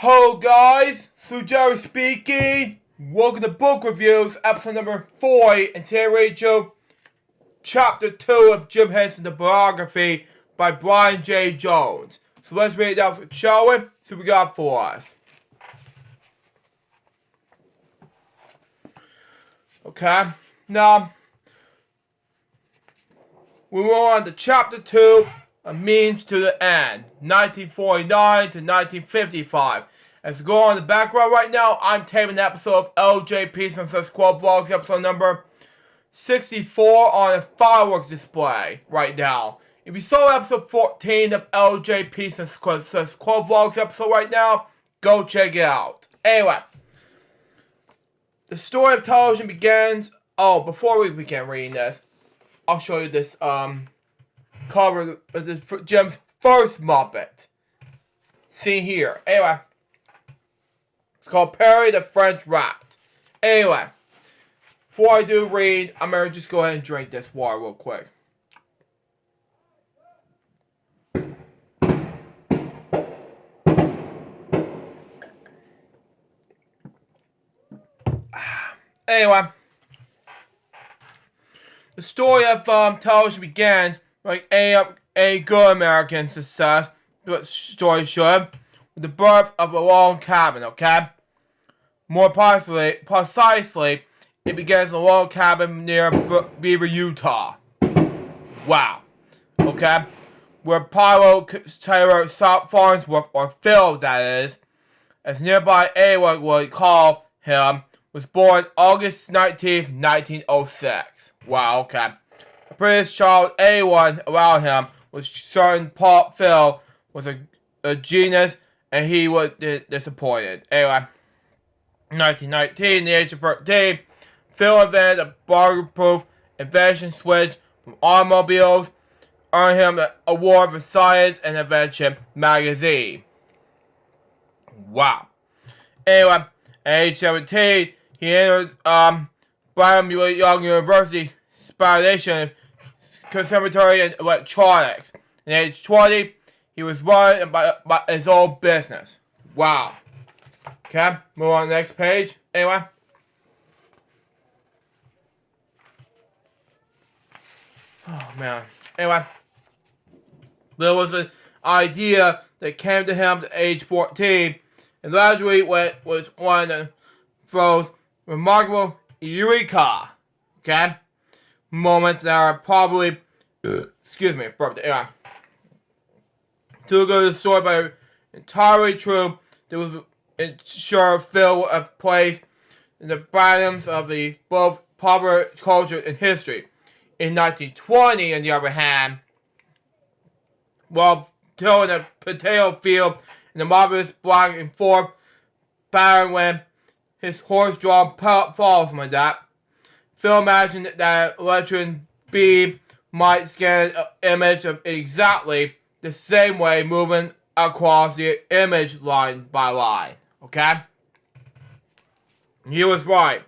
Hello guys, LukeJ speaking. Welcome to Book Reviews, episode number 4, and today we review Chapter 2 of Jim Henson, the Biography by Brian J. Jones. So let's read it out, shall we? See what we got for us. Okay, now we move on to Chapter 2, A Means to the End, 1949 to 1955. As we go on in the background right now, I'm taping an episode of LJP and Such Quote Vlogs, episode number 64 on a fireworks display right now. If you saw episode 14 of LJP and Such Quote Vlogs episode right now, go check it out. Anyway, the story of television begins. Oh, before we begin reading this, I'll show you this cover of Jim's first Muppet. See here. Anyway, it's called Perry the French Rat. Anyway, before I do read, I'm gonna just go ahead and drink this water real quick. Anyway, the story of television begins like a good American success, but story should, with the birth of a log cabin, okay? More precisely, it begins in a log cabin near Beaver, Utah. Wow. Okay? Where Pyro Taylor Farnsworth, or Phil that is, as nearby anyone would call him, was born August 19th, 1906. Wow, okay. A British child, anyone around him was certain Phil was a genius, and he was disappointed. Anyway, in 1919, the age of 13, Phil invented a bargain-proof invention switch from automobiles, earned him an award for Science and Invention magazine. Wow. Anyway, at age 17, he entered Brigham Young University Foundation Conservatory in Electronics. At age 20, he was running by his own business. Wow. Okay, move on to the next page. Anyway. Oh, man. Anyway. There was an idea that came to him at age 14, and gradually was one of those remarkable eureka, okay, moments that are probably, excuse me, anyway. To go to the story, but entirely true, there was ensure Phil a place in the bottoms of the both popular culture and history. In 1920, on the other hand, while tilling a potato field in the marvelous black and forth pattern when his horse-drawn falls like that, Phil imagined that an electric beam might scan an image of exactly the same way, moving across the image line by line. Okay? He was right.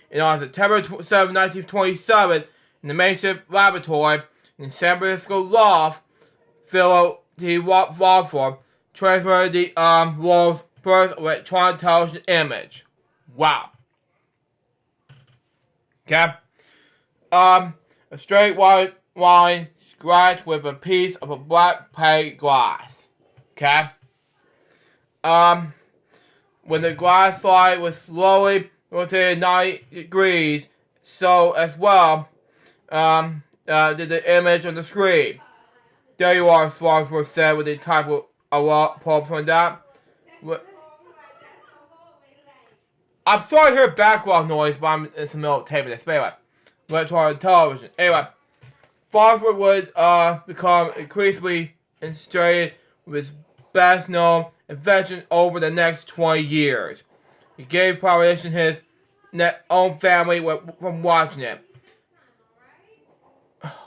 And on September 7, 1927, in the makeshift laboratory in San Francisco loft, Phil T. Walford transferred the world's first electronic television image. Wow. Okay? A straight white line scratched with a piece of a black plate glass. Okay? When the glass slide was slowly rotated 90 degrees, so as well did the image on the screen. There you are, Farnsworth said with a type of pulse on that. I'm sorry to hear background noise, but I'm in the middle of taping this. But anyway, let's try on television. Anyway, Farnsworth would become increasingly frustrated with his best-known invention over the next 20 years. He gave prohibition his own family from watching it.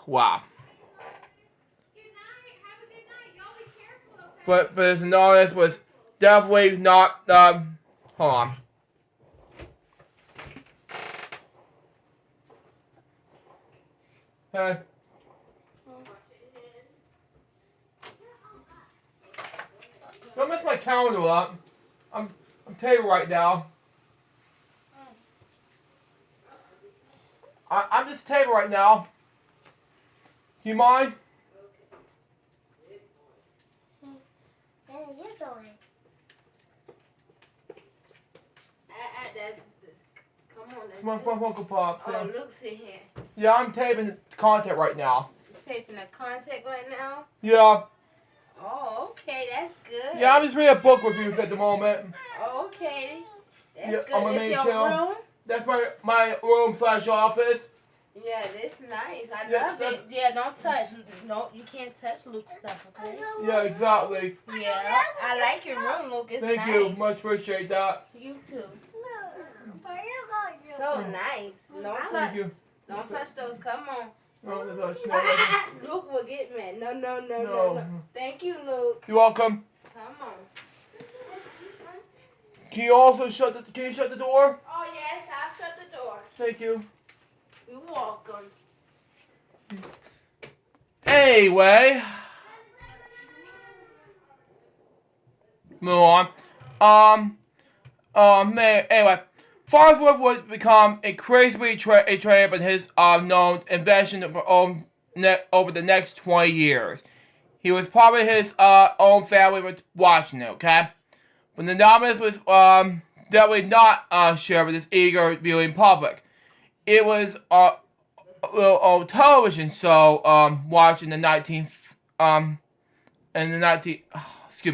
Wow. But his knowledge was definitely not, hold on. Hey. Don't mess my calendar up. I'm taping right now. I'm just taping right now. You mind? You're going. That's, come on, Come on, Funko Pops. Oh, Luke's in here. Yeah, I'm taping content right now. You're taping the content right now? Yeah. Oh, okay, that's good. Yeah, I'm just reading book reviews at the moment. Oh, okay. That's Yeah, good. on my This main your channel. room? That's my room slash office. Yeah, this nice. I Yeah, love it. Yeah, don't touch. No, you can't touch Luke's stuff, okay? Yeah, exactly. Yeah, I like your room, Luke. It's Thank nice. you. Much appreciate that. You too. So nice. Thank you. Don't touch those. Come on. No, no, no. Luke will get mad. No. Thank you, Luke. You're welcome. Come on. Can you also shut the door? Oh yes, I'll shut the door. Thank you. You're welcome. Anyway. Move on. Anyway. Farnsworth would become increasingly traded by his known invention over the next 20 years. He was probably his own family was watching it, okay? But the nominus was definitely not shared with his eager viewing public. It was a little television show watching excuse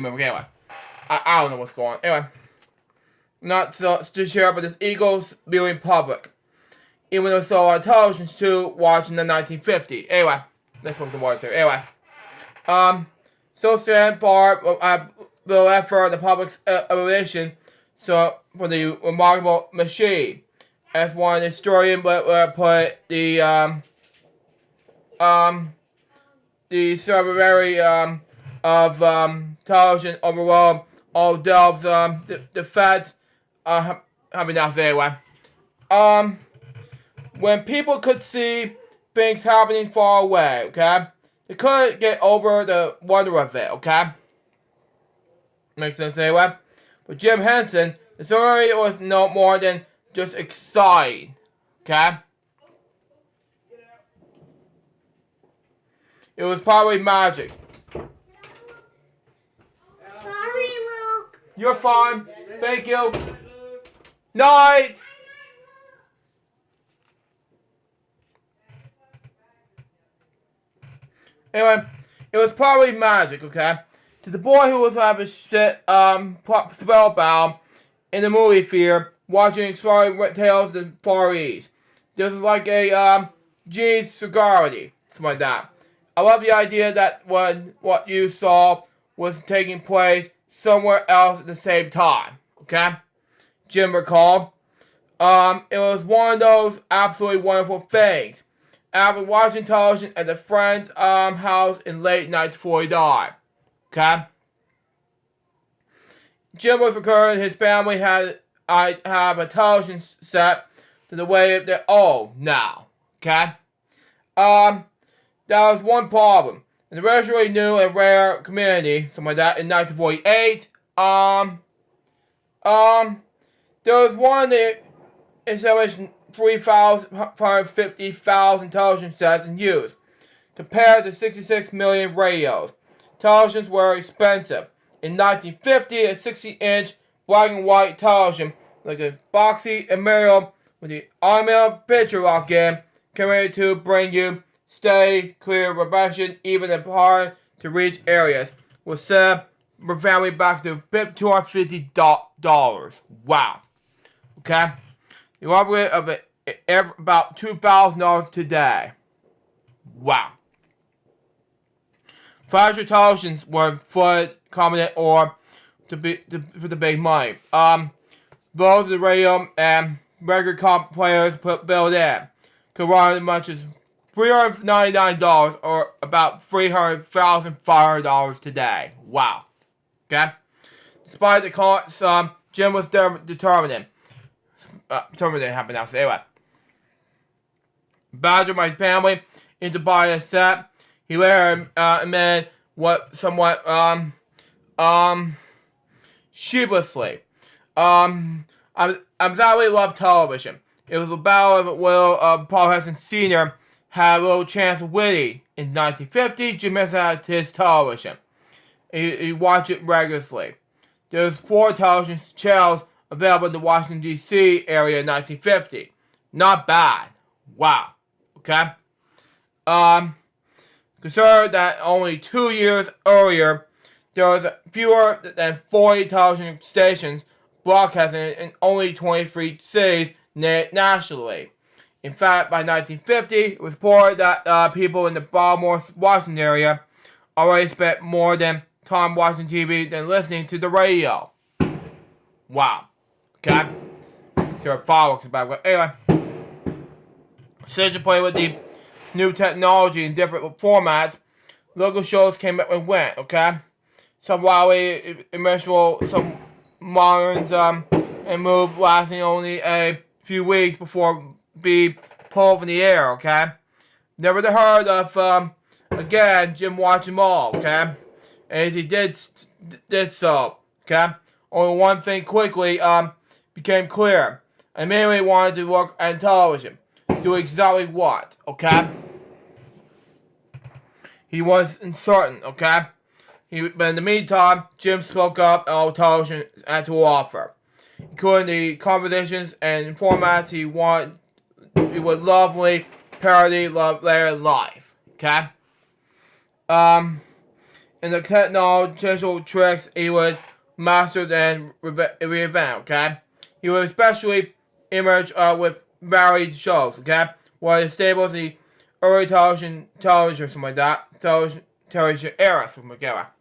me, anyway. I don't know what's going on. Anyway. Not so to share with his eagles viewing public. Even though saw on television too, watching the 1950. Anyway, let's look at the words here. Anyway, so stand for the effort of the public's evolution. So for the remarkable machine, as one historian put the severity of television overall all delves the fact. How many now say anyway? When people could see things happening far away, okay? They couldn't get over the wonder of it, okay? Makes sense anyway? But Jim Henson, the story was no more than just exciting, okay? It was probably magic. Sorry, Luke. You're fine. Thank you. Night! Anyway, it was probably magic, okay? To the boy who was having spellbound in the movie theater, watching exploring tales of the Far East. This was like a genius cigarity, something like that. I love the idea that what you saw was taking place somewhere else at the same time, okay? Jim recalled. It was one of those absolutely wonderful things. After watching television at a friend's house in late night before he died. Okay? Jim was recurring his family had a television set to the way of their own now. Okay? That was one problem. In the relatively new and rare community, something like that, in 1948, there was one that installation 350,000 television sets in use, compared to 66 million radios. Televisions were expensive. In 1950, a 60-inch black and white television, like a boxy and Mario with the automatic picture lock in, committed to bring you steady, clear reception, even in hard to reach areas, was set for family back to $250. Wow. Okay? The equivalent of about $2,000 today. Wow. Flasher televisions were flooded, common or for the big money. Both the radio and record comp players built in could run as much as $399 or about $300,500 today. Wow. Okay? Despite the cost, Jim was determined. Something didn't happen now, so anyway. Badgered my family into buying a set. He later admitted what somewhat sheepishly I absolutely love television. It was about Will Paul Henson Sr. had a little chance of winning. In 1950, Jim Henson had his television. He watched it regularly. There's 4 television channels available in the Washington, D.C. area in 1950. Not bad. Wow. Okay? Consider that only 2 years earlier, there was fewer than 40 television stations broadcasting in only 23 cities nationally. In fact, by 1950, it was reported that people in the Baltimore, Washington area already spent more time watching TV than listening to the radio. Wow. Okay? So fireworks about it. Anyway, since you play with the new technology in different formats, local shows came up and went, okay? Some wildly emotional, some moderns, and moved lasting only a few weeks before being pulled from the air, okay? Never heard of, again, Jim watched them all, okay? And as he did so, okay? Only one thing quickly, became clear. I mainly wanted to work on television. Do exactly what, okay? He was uncertain, okay? But in the meantime, Jim spoke up on all television had to offer. Including the conversations and formats he would lovely parody later in life, okay? And the technological tricks he would master and reinvent, okay? He would especially emerge with varied shows, okay? One of the staples of the early television, something like that. Television era, something like that.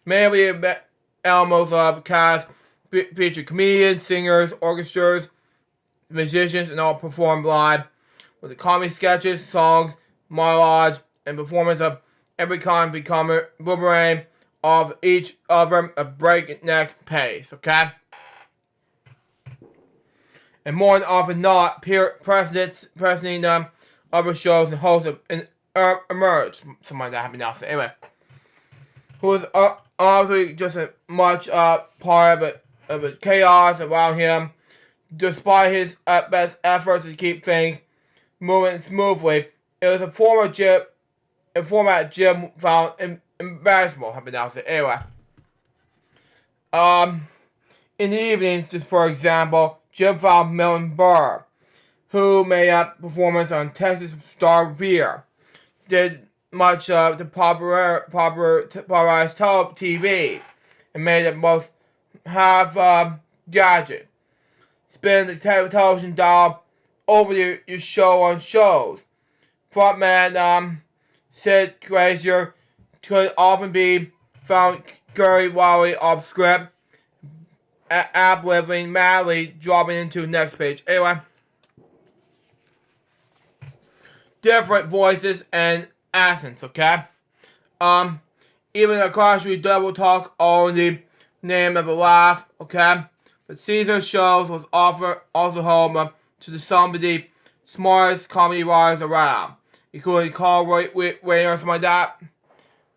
Many of the Elmo's cast featured comedians, singers, orchestras, musicians, and all performed live with the comedy sketches, songs, monologues, and performance of every kind becoming boomerang of each of them a breakneck pace, okay? And more than often not, presenting other shows and hosts emerged. Something like that happened now. So anyway, who was obviously just as much part of the chaos around him, despite his best efforts to keep things moving smoothly. It was a format Jim found embarrassing. Happened now. So anyway, in the evenings, just for example, Jim found Milton Burr, who made a performance on Texas Star Beer, did much to popularize TV, and made it most gadget. Spin the television dial over your show on shows. Frontman Sid Glazier could often be found very wildly off script, ab-libbing madly, dropping into the next page. Anyway, different voices and accents, okay? Even a cautionary double talk on the name of a laugh, okay? But Caesar's shows was also home to some of the smartest comedy writers around, including Carl Waiter or something like that,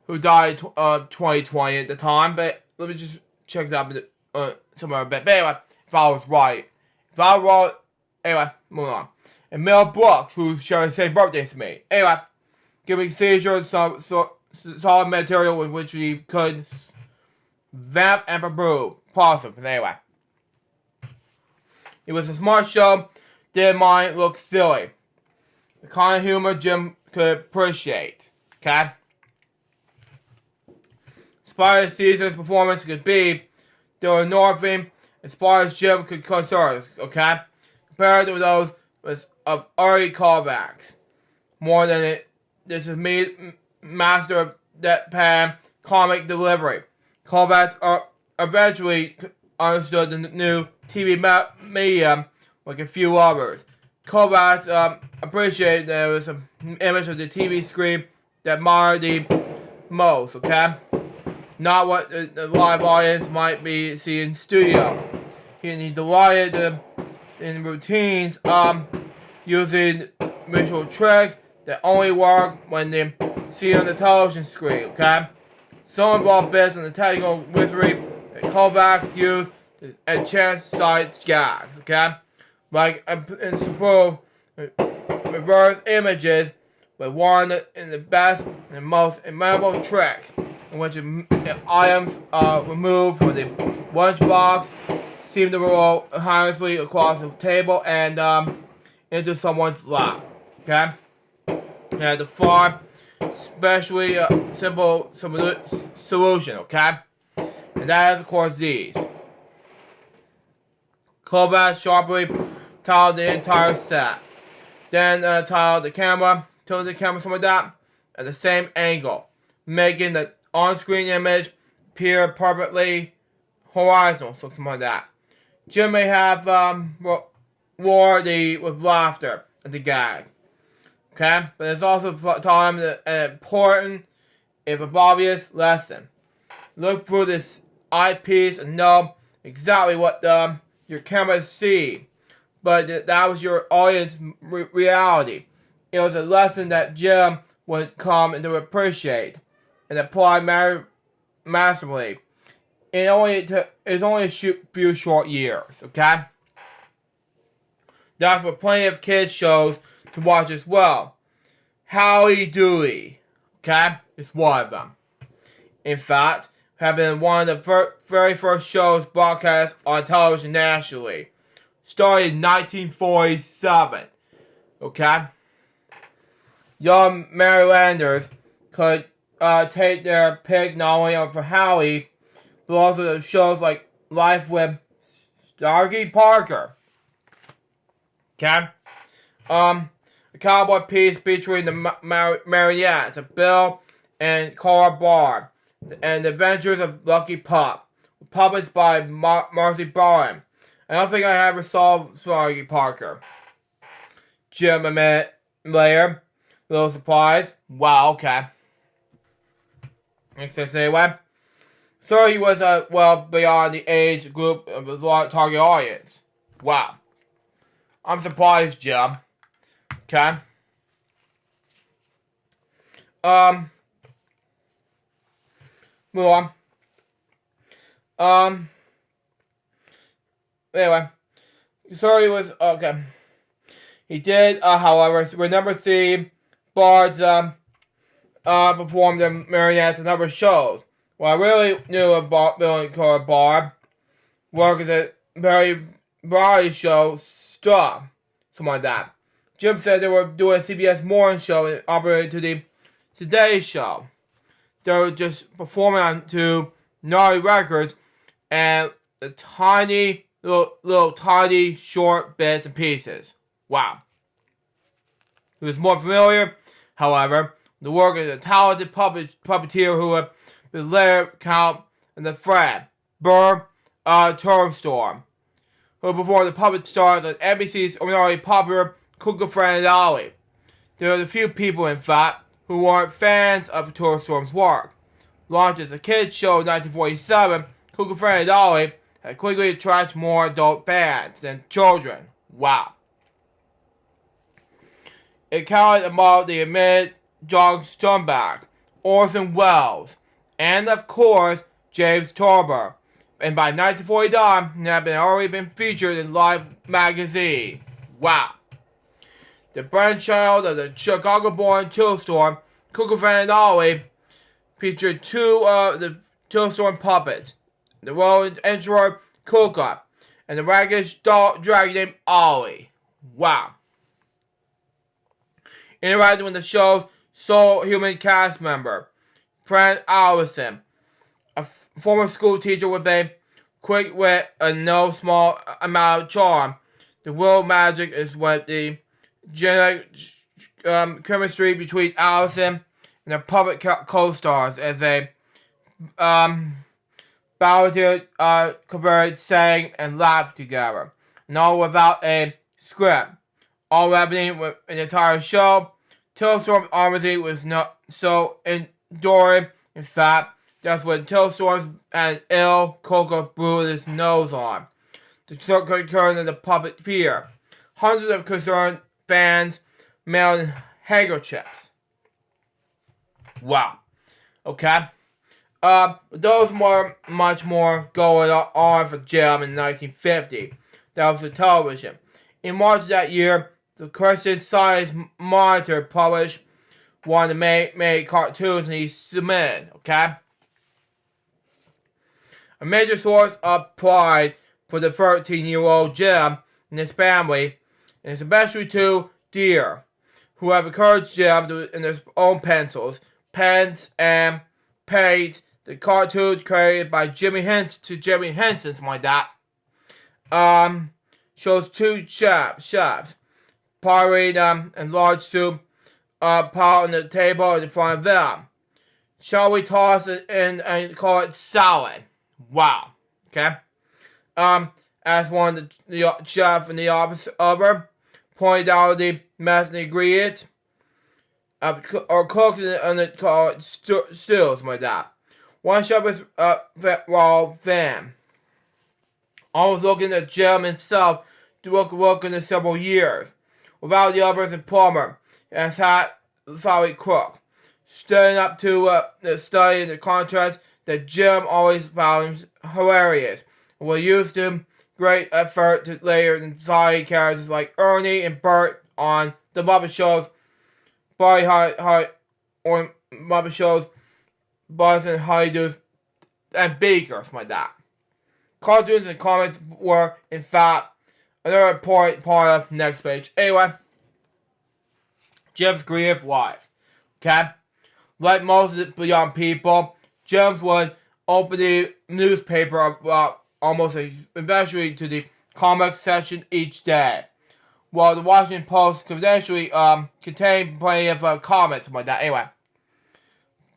who died in 2020 at the time. But let me just check that somewhere a bit. But anyway, if I was right. Anyway, moving on. And Mel Brooks, who shared the same birthday as me. Anyway, giving Caesar some solid material with which he could vamp and improve. Positive. Anyway. It was a smart show, didn't mind look silly. The kind of humor Jim could appreciate. Okay? As far as Caesar's performance could be, there was nothing as far as Jim could concern, okay? Compared to those of early callbacks. More than it, this is me, master of deadpan comic delivery. Callbacks are eventually understood the new TV medium like a few others. Callbacks appreciate there was an image of the TV screen that admired the most, okay? Not what the live audience might be seeing in studio. He delighted in routines, using visual tricks that only work when they see on the television screen, okay? Some involved bits on the technical wizardry callbacks used and chance side gags, okay? Like in support reverse images with one of the best and most memorable tricks in which items are removed from the lunchbox seem to roll harmlessly across the table and into someone's lap, okay? And the far, especially simple solution, okay? And that is, of course, these. Callback sharply tiled the entire set. Then tiled the camera, tilted the camera something like that, at the same angle, making the on-screen image appear perfectly horizontal, something like that. Jim may have roared with laughter at the gag. Okay? But it's also taught him an important, if obvious, lesson. Look through this eyepiece and know exactly what your camera sees. But that was your audience reality. It was a lesson that Jim would come to appreciate and apply masterfully. It's only a few short years, okay? That's for plenty of kids shows to watch as well. Howdy Doody, okay? It's one of them. In fact, have been one of the very first shows broadcast on television nationally. Started in 1947, okay? Young Marylanders could take their pick not only for Howie, but also shows like Life with Starkey Parker. Okay? A cowboy piece featuring the marionettes of Bill and Carl Barr, and the Adventures of Lucky Pup, published by Marcy Barham. I don't think I ever saw Starkey Parker. Jim admitted later, little surprise. Wow, okay. Next I say what? So he was well beyond the age group of his target audience. Wow. I'm surprised, Jim. Okay. Move on. Anyway. So he was, okay. He did, however, remember seeing Bard's, perform the marionettes in other shows. What I really knew about Bill and Carl Barr worked at a very variety show, Straw, something like that. Jim said they were doing a CBS morning show and operated to the Today Show. They were just performing on to Naughty Records and the tiny, little tiny, short bits and pieces. Wow. He was more familiar, however, the work of a talented puppeteer who would later count in the Fred Burr Termstorm, who performed the puppet stars on NBC's already popular Cuckoo Friend Ollie. There were a few people, in fact, who weren't fans of Termstorm's work. Launched as a kids' show in 1947, Cuckoo Friend Ollie had quickly attracted more adult fans than children. Wow. It counted among the admitted John Sternbach, Orson Welles, and of course James Torber. And by 1949, it had already been featured in Life magazine. Wow. The brainchild of the Chicago-born Chillstorm, Cuckoo Friend Ollie, featured two of the Chillstorm puppets, the rolling android Kuka, and the ragged dragon named Ollie. Wow. Interacting with the show's sole human cast member, Fran Allison, a former school teacher with a quick wit and no small amount of charm. The real magic is what the genetic chemistry between Allison and her puppet co-stars as they balladeered, converted, sang, and laughed together, and all without a script. All happening with an entire show. Tillstorm's honesty was not so enduring. In fact, that's when Tillstorm's and ill Coco blew his nose on. The concern of the puppet pier. Hundreds of concerned fans mailed handkerchiefs. Wow. Okay. There was much more going on for Jim in 1950. That was the television. In March of that year, the Christian Science Monitor published one of the main cartoons and he submitted, okay? A major source of pride for the 13-year-old Jim and his family, and especially to Deere, who have encouraged Jim in his own pencils, pens, and paints. The cartoon created by Jimmy Henson, something like that, shows two chefs pouring and large soup pot on the table in front of them. Shall we toss it in and call it salad? Wow. Okay. As one of the chef in the office over pointed out the messy ingredients, or cooked and it called stew, something like that. One chef was raw fan. Always looking at Jim himself to work in several years. Without the others in plumber, and solid cook. Standing up to the study and the contrast that Jim always found hilarious. And was used to great effort to layer in society characters like Ernie and Bert on the Muppet Show's Body Hart or Muppet Show's Buzz and Honeydews and Baker, something like that. Cartoons and comics were, in fact, another important part of next page. Anyway, Jim's creative life. Okay? Like most of the young people, Jim would open the newspaper almost eventually to the comics section each day. While the Washington Post conventionally contained plenty of comics like that. Anyway,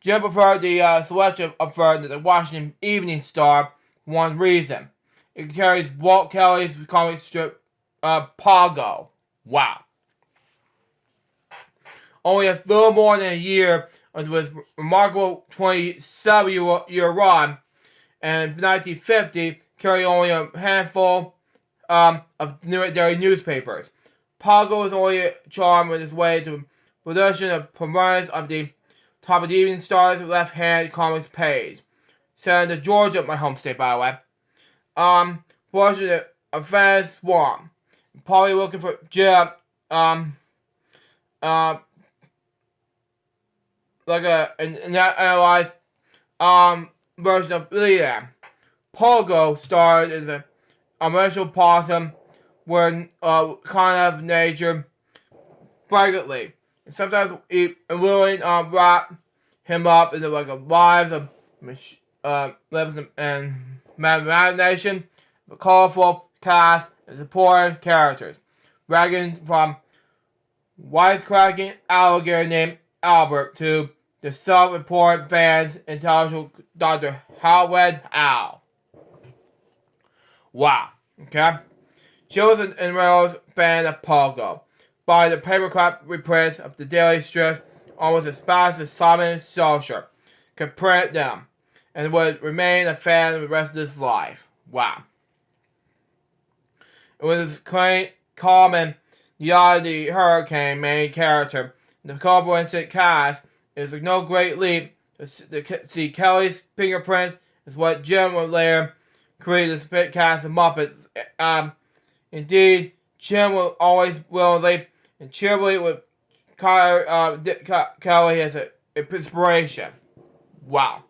Jim preferred the selection of the Washington Evening Star for one reason. It carries Walt Kelly's comic strip Pogo. Wow. Only a little more than a year into his remarkable 27-year run, and in 1950 carried only a handful of daily newspapers. Pogo was only charmed with his way to production of promoters of the top of the Evening Star's left-hand comics page. Sent to Georgia, my home state, by the way. Portion of Fans Swamp. Probably looking for Jim, like an analyzed version of Leah. Pogo starred as a commercial possum where kind of nature fragrantly. And sometimes he willing wrap him up into like a lives of lives and imagination, a colorful cast and supporting characters, ranging from wisecracking alligator named Albert to the self-important fans intellectual Dr. Howard Owl. Wow. Okay? She was an enrolled fan of Pogo. By the paperclip reprints of the daily strips almost as fast as Simon Schuster could print them, and would remain a fan for the rest of his life. Wow. It was his quaint, calm, and the hurricane main character. The colorful instant cast is no great leap to see Kelly's fingerprints is what Jim would later create the spit cast of Muppets. Indeed, Jim will always willingly and cheerfully with Kelly as an inspiration. Wow.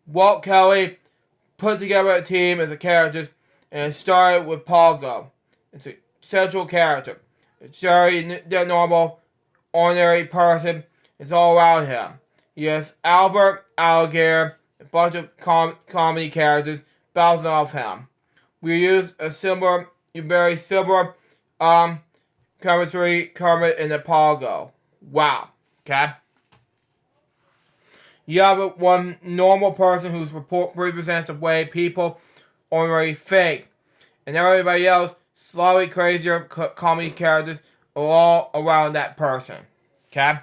Walt Kelly put together a team as a characters and it started with Pogo. It's a central character. It's very normal, ordinary person. It's all around him. He has Albert, Alligator, a bunch of comedy characters bouncing off him. We use a very similar chemistry Kermit and the Pogo. Wow. Okay? You have one normal person who represents the way people ordinarily think. And everybody else, slightly crazier comedy characters are all around that person. Okay?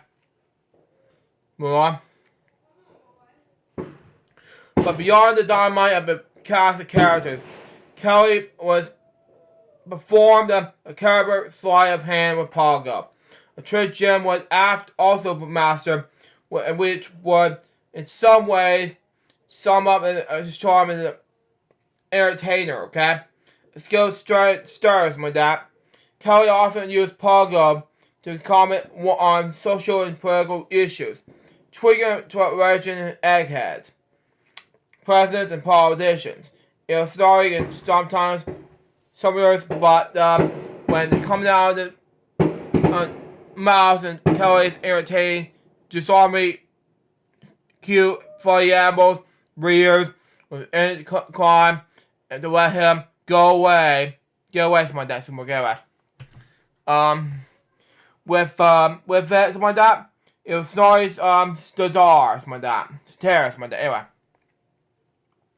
Move on. But beyond the dynamite of the cast of characters, Kelly was performed a caliber sleight of hand with Pogo. A trick Jim was also master, which would in some ways, sum up his charm as an entertainer, okay? Skills stirs, my dad. Kelly often used Pogo to comment on social and political issues, tweaking to religion and eggheads, presidents and politicians. Starring and sometimes some years, but when coming out of the mouths and Kelly's entertaining, disarming, cute, funny animals, readers, with any crime, and to let him go away. Get away from my dad, some more get away. With it, my dad, it was nice, stars, my dad. Terrorists, my dad, anyway.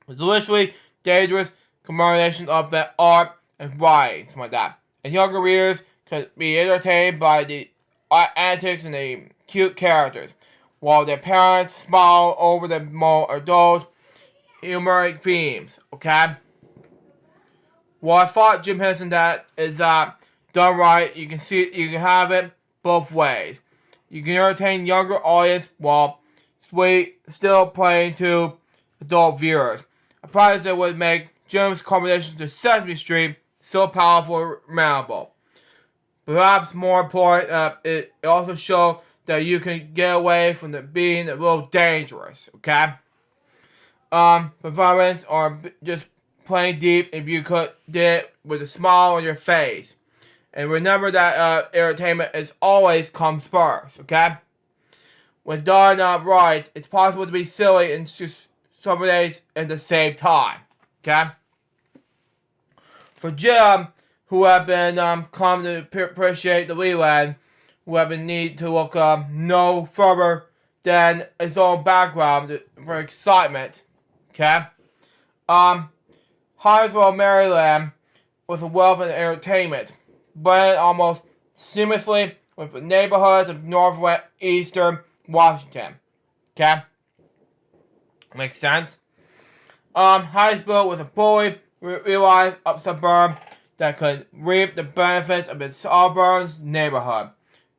It was literally dangerous combination of the art and writing, my dad. And younger readers could be entertained by the antics and the cute characters, while their parents smile over the more adult, humoric themes, okay? Well, I thought Jim Henson that is done right. You can have it both ways. You can entertain younger audience while still playing to adult viewers. A prize that would make Jim's combination to Sesame Street so powerful and memorable. Perhaps more important, it also showed that you can get away from being a little dangerous, okay? Performance or just plain deep if you could did it with a smile on your face. And remember that entertainment is always comes first, okay? When done right, it's possible to be silly and some days at the same time, okay? For Jim, who have been come to appreciate the Leland, who have been need to look no further than his own background for excitement, okay? Hinesville, Maryland was a wealth of entertainment, blended almost seamlessly with the neighborhoods of northeastern Washington. Okay? Makes sense? Hinesville was a fully realized suburb that could reap the benefits of its suburbs neighborhood.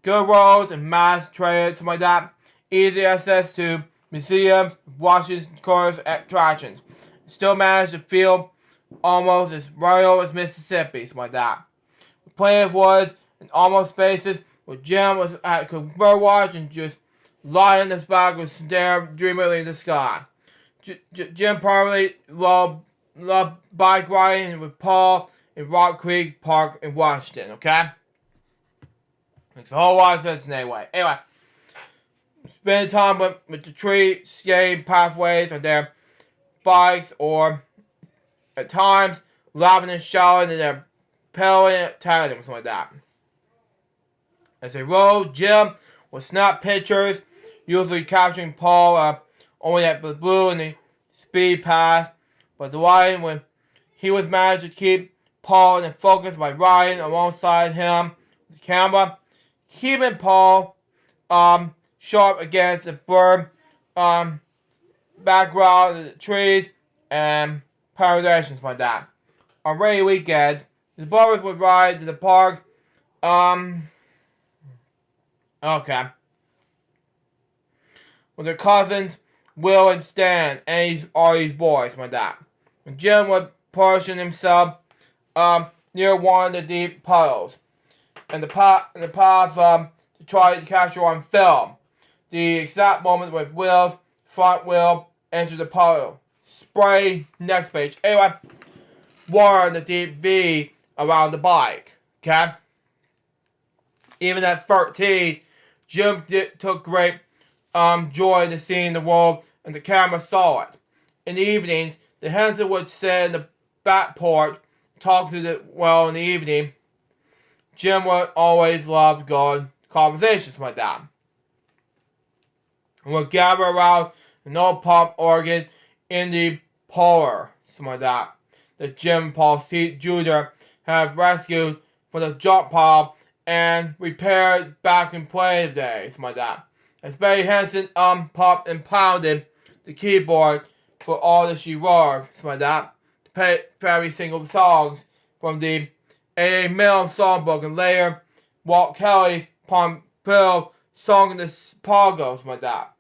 Good roads and mass transit, something like that. Easy access to museums, Washington tourist attractions. Still managed to feel almost as royal as Mississippi, something like that. Plenty of woods and almost spaces where Jim could bird watch and just lie in his back and stare dreamily in the sky. Jim probably loved bike riding with Paul in Rock Creek Park in Washington, okay? Makes a whole lot of sense anyway. Anyway, spending time with the tree skating pathways or their bikes, or at times laughing and shouting in their paddling tandem, something like that. As they rode, Jim would snap pictures, usually capturing Paul only at the blue and the speed pass, but the line when he was managed to keep Paul in focus by riding alongside him with the camera, keeping Paul sharp against the bird background of the trees and paragraphs like that. On rainy weekends, the brothers would ride to the parks. Okay. With their cousins, Will and Stan, and all these boys like that. And Jim would portion himself near one of the deep puddles, and the path to try to capture on film the exact moment when Will's front wheel entered the puddle. Spray next page. Anyway, water in the deep V around the bike. Okay? Even at 13, Jim took great joy in seeing the world, and the camera saw it. In the evenings, the Henson would sit in the back porch, talk to the well in the evening. Jim would always love good conversations like that. And would gather around an old pump organ in the parlor, something like that Jim Paul C. Jr. had rescued from the junk pile and repaired back in play days, something like that. As Betty Henson pumped and pounded the keyboard for all that she wrote, something like that, to play every single songs from the A.A. Milne songbook, and later Walt Kelly's Pump Bill song in the Pogo, something like that.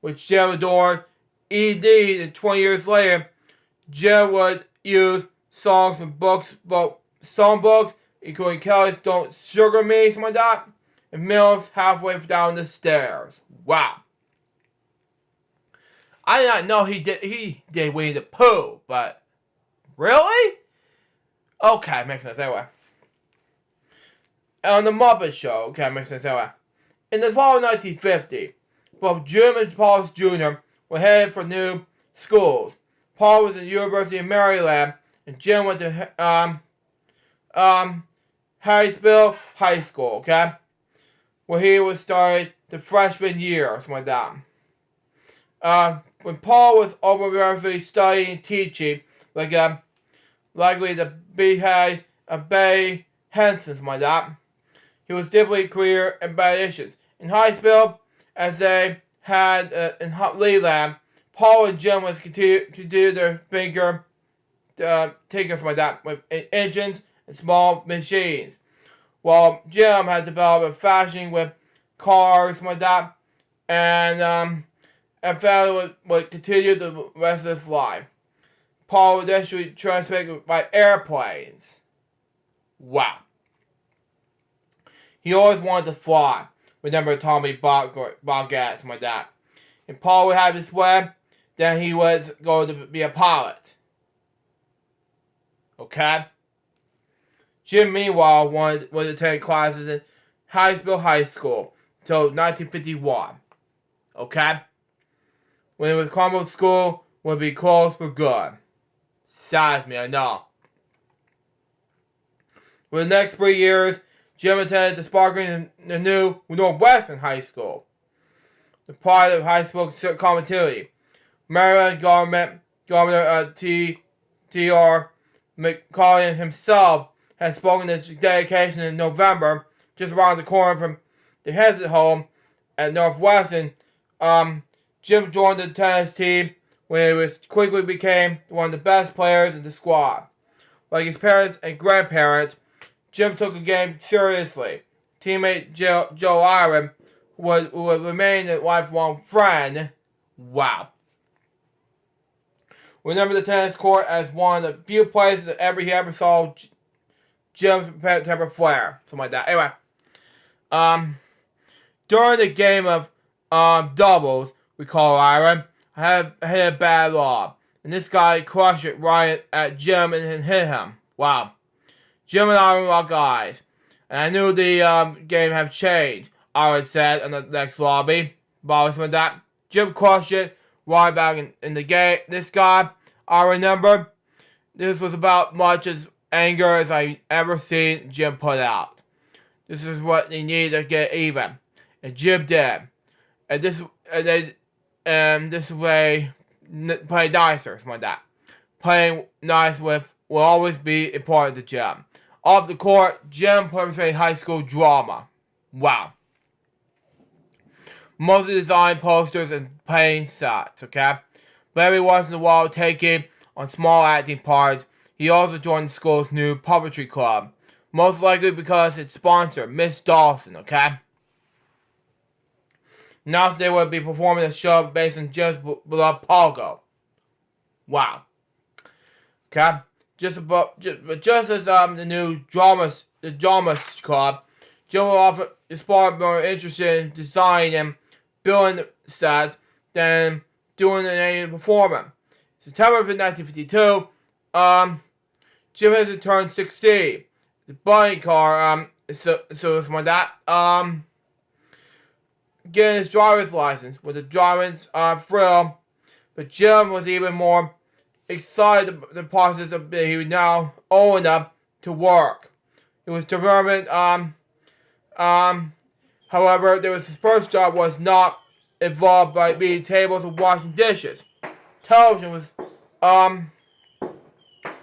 which Jim adored, E.D. and 20 years later, Jim would use songs from songbooks, including Kelly's Don't Sugar Me, something like that, and Mills Halfway Down the Stairs. Wow. I did not know he did Winnie the Pooh, but really? Okay, makes sense anyway. On the Muppet Show, okay, makes sense anyway. In the fall of 1950, both Jim and Paul Jr. were headed for new schools. Paul was at the University of Maryland, and Jim went to Harrisville High School, okay? Where he was starting the freshman year, or something like that. When Paul was over university studying and teaching, likely the beehives of Bay Henson, something like that, he was deeply queer and bad issues. In Harrisville, as they had in Leland, Paul and Jim was continue their finger tinkers, something like that, with engines and small machines. While Jim had developed a fashion with cars, something like that, and family would continue the rest of his life. Paul would eventually transport by airplanes. Wow. He always wanted to fly. Remember Tommy Boggett, something like that. And Paul would have his way, then he was going to be a pilot. Okay? Jim, meanwhile, wanted to attend classes in Harrisville High School until 1951. Okay? When it was Cromwell School, would be closed for good. Saddens me, I know. For the next 3 years, Jim attended the sparkling and the new Northwestern High School, the private high school community. Maryland Governor T.R. McCollum himself had spoken his dedication in November, just around the corner from the Henson home at Northwestern. Jim joined the tennis team when he quickly became one of the best players in the squad. Like his parents and grandparents, Jim took the game seriously. Teammate Joe Iron would remain a lifelong friend. Wow. Remember the tennis court as one of the few places that he ever saw Jim's temper flare. Something like that. Anyway. During the game of doubles, we call Iron, I had a bad lob. And this guy crushed it right at Jim and hit him. Wow. Jim and I were like guys. And I knew the game had changed, Aaron said in the next lobby. But with that, Jim crushed it right back in the game. This guy, I remember, this was about much as anger as I ever seen Jim put out. This is what he needed to get even. And Jim did. And this way, play nicer, something like that. Playing nice will always be important to Jim. Off the court, Jim participated in high school drama. Wow. Mostly designed posters and playing sets, okay? But every once in a while, taking on small acting parts, he also joined the school's new puppetry club. Most likely because its sponsor, Miss Dawson, okay? Now they would be performing a show based on Jim's beloved Pogo. Wow. Okay? Just as the new drama club, Jim will often is far more interested in designing and building sets than doing any performing. September of 1952, Jim has turned 16. The bunny car, so something like that, getting his driver's license with the driver's thrill, but Jim was even more excited the process of he was now old enough to work. It was determined, however, his first job was not involved by beating tables or washing dishes. Television was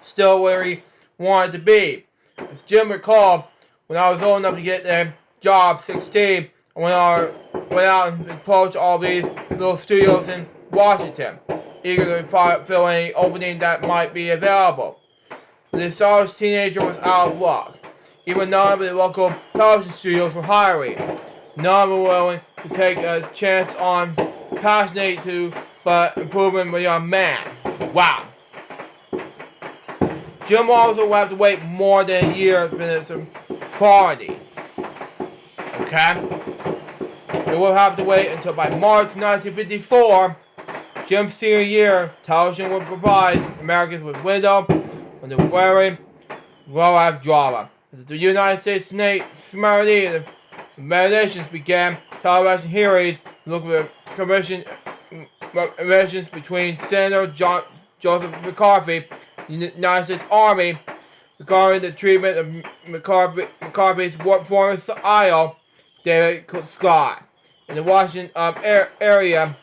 still where he wanted to be. As Jim recalled, when I was old enough to get a job, 16, I went out and approached all these little studios in Washington, eager to fill any opening that might be available. The stylish teenager was out of luck. Even none of the local television studios were hiring. None were willing to take a chance on passionate to but improvement of a young man. Wow. Jim also will have to wait more than a year for its quality. Okay? It will have to wait until by March 1954, Jim's senior year, television will provide Americans with window on the very well-life drama. As the United States Senate Committee of Meditations began television hearings looking at commissions between Senator Joseph McCarthy and the United States Army regarding the treatment of McCarthy's former idol, David Scott. In the Washington area,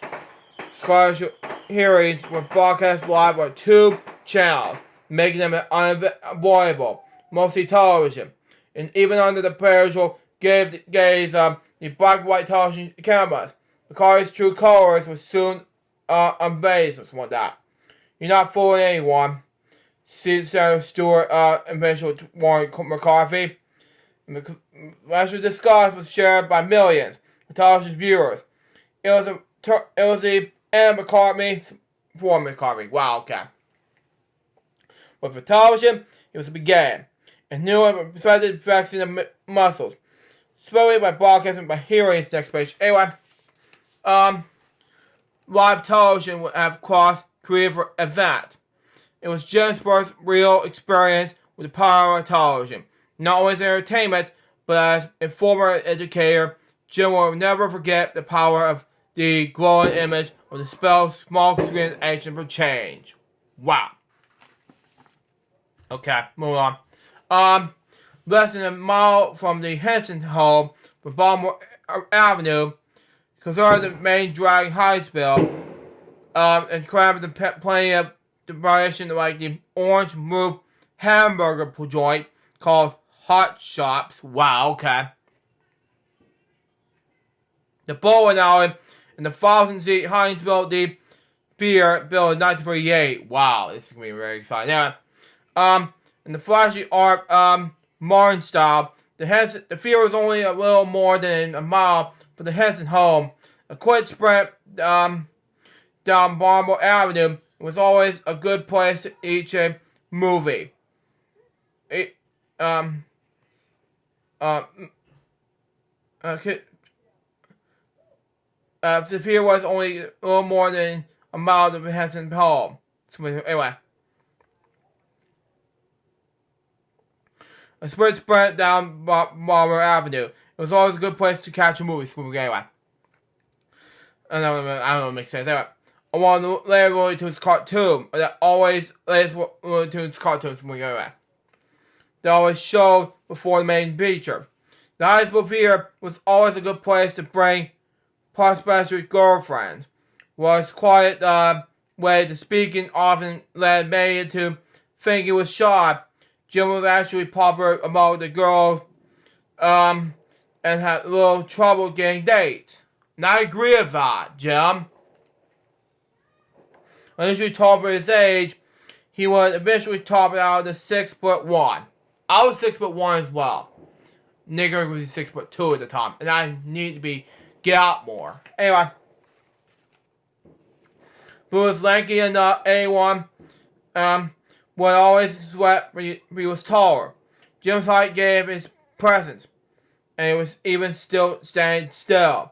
scholarship hearings were broadcast live on 2 channels, making them unavoidable, mostly television. And even under the parental gaze of the black and white television cameras, McCarthy's true colors were soon unveiled or something like that. You're not fooling anyone. Senator Stewart eventually warned McCarthy. Actually, disgust was shared by millions of television viewers. It was the end of McCarthy for McCarthy. Wow, okay. But for television, it was the beginning. And new and expected flexing of muscles. Especially by broadcasting by hearings next page. Anyway, live television would have crossed creative event. It was Jim's first real experience with the power of television. Not only as entertainment, but as a former educator, Jim will never forget the power of the glowing image of the spell small screen action for change. Wow. Okay, move on. Less than a mile from the Henson home for Baltimore Avenue, considered the main drag Hydesville, and crammed with plenty of the variation like the orange roof hamburger joint called Hot Shops. Wow, okay. The bowling alley and the 1,000-seat Hinesville Deep Beer built in 1938. Wow, this is gonna be very exciting. Anyway, in the flashy art modern style, the field was only a little more than a mile from the Henson home. A quick sprint down Baltimore Avenue was always a good place to eat a movie. The field was only a little more than a mile from the Henson home. So anyway. A sprint down Baltimore Avenue. It was always a good place to catch a movie. Anyway. I don't know if it makes sense. Anyway. I want to later Looney Tunes cartoon. That always latest Looney Tunes cartoons. Anyway. They always showed before the main feature. The high school theater was always a good place to bring prospective girlfriends. Was quiet way to speaking often led many to think it was shy. Jim was actually popular among the girls, and had a little trouble getting dates. And I agree with that, Jim. Initially tall for his age, he was eventually topped out of the 6'1". I was 6'1" as well. Nigger was 6'2" at the time, and I need to get out more. Anyway, but was lanky enough, anyone would always sweat when he was taller. Jim's height gave his presence, and he was even still standing still.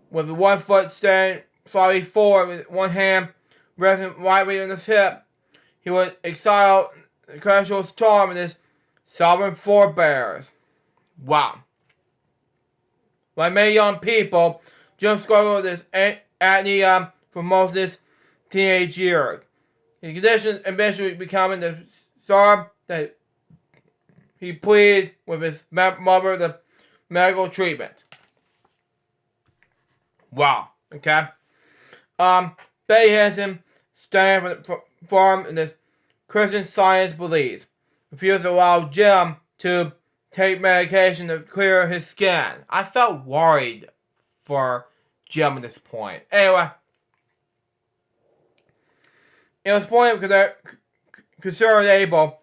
With 1 foot standing slightly forward with one hand resting lightly on his hip, he would excite the casual charm in his sovereign forebears. Wow. Like many young people, Jim struggled with his acne for most of his teenage years. His condition eventually becoming the star that he pleaded with his mother the medical treatment. Wow. Okay. Betty Henson, standing firm in his Christian Science beliefs, refused to allow Jim to take medication to clear his skin. I felt worried for Jim at this point. Anyway. It was point of considerable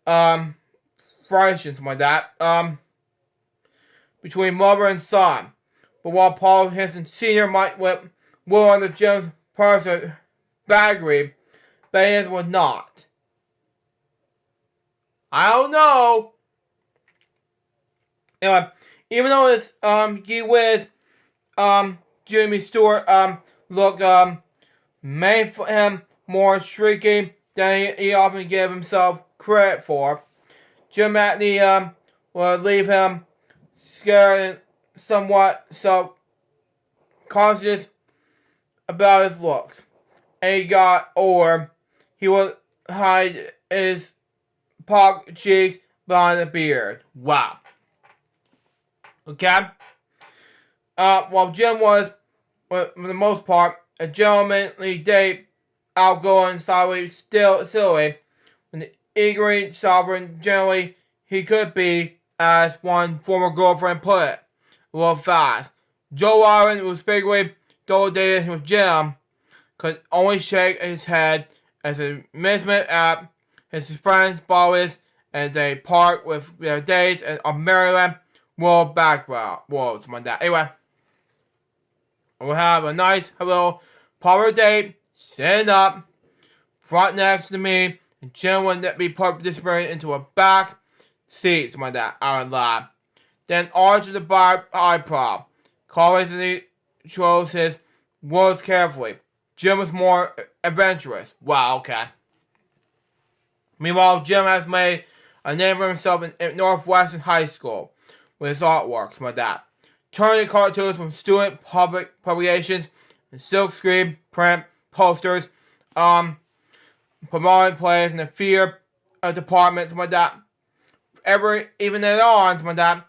friction, something like that, between mother and son. But while Paul Henson Sr. might were under Jim's person Biography, but his was not. I don't know. Anyway, even though his Gee Whiz Jimmy Stewart look made for him more streaky than he often gave himself credit for, Jim Matney would leave him scared and somewhat self-conscious about his looks. And he got older, he would hide his pock cheeks behind a beard. Wow. Okay? While Jim was, for the most part, a gentlemanly date, outgoing, sideways, still silly, an eager, sovereign, generally he could be, as one former girlfriend put it, a little fast. Joe Warren, who was figuratively double dated with Jim, could only shake his head as a amusement at his friends' balls and they part with their dates and on Maryland world background worlds like that. Anyway, we'll have a nice little power date, sitting up, front next to me, and Jim would be participating into a back seat, something like that, out of lab. Then arch the eyebrow. Carlos chose his words carefully. Jim was more adventurous. Wow, okay. Meanwhile, Jim has made a name for himself in Northwestern High School with his artwork, something like that. Turning cartoons from student public publications and silkscreen print posters, promoting plays in the theater department, something like that. Even then on, something like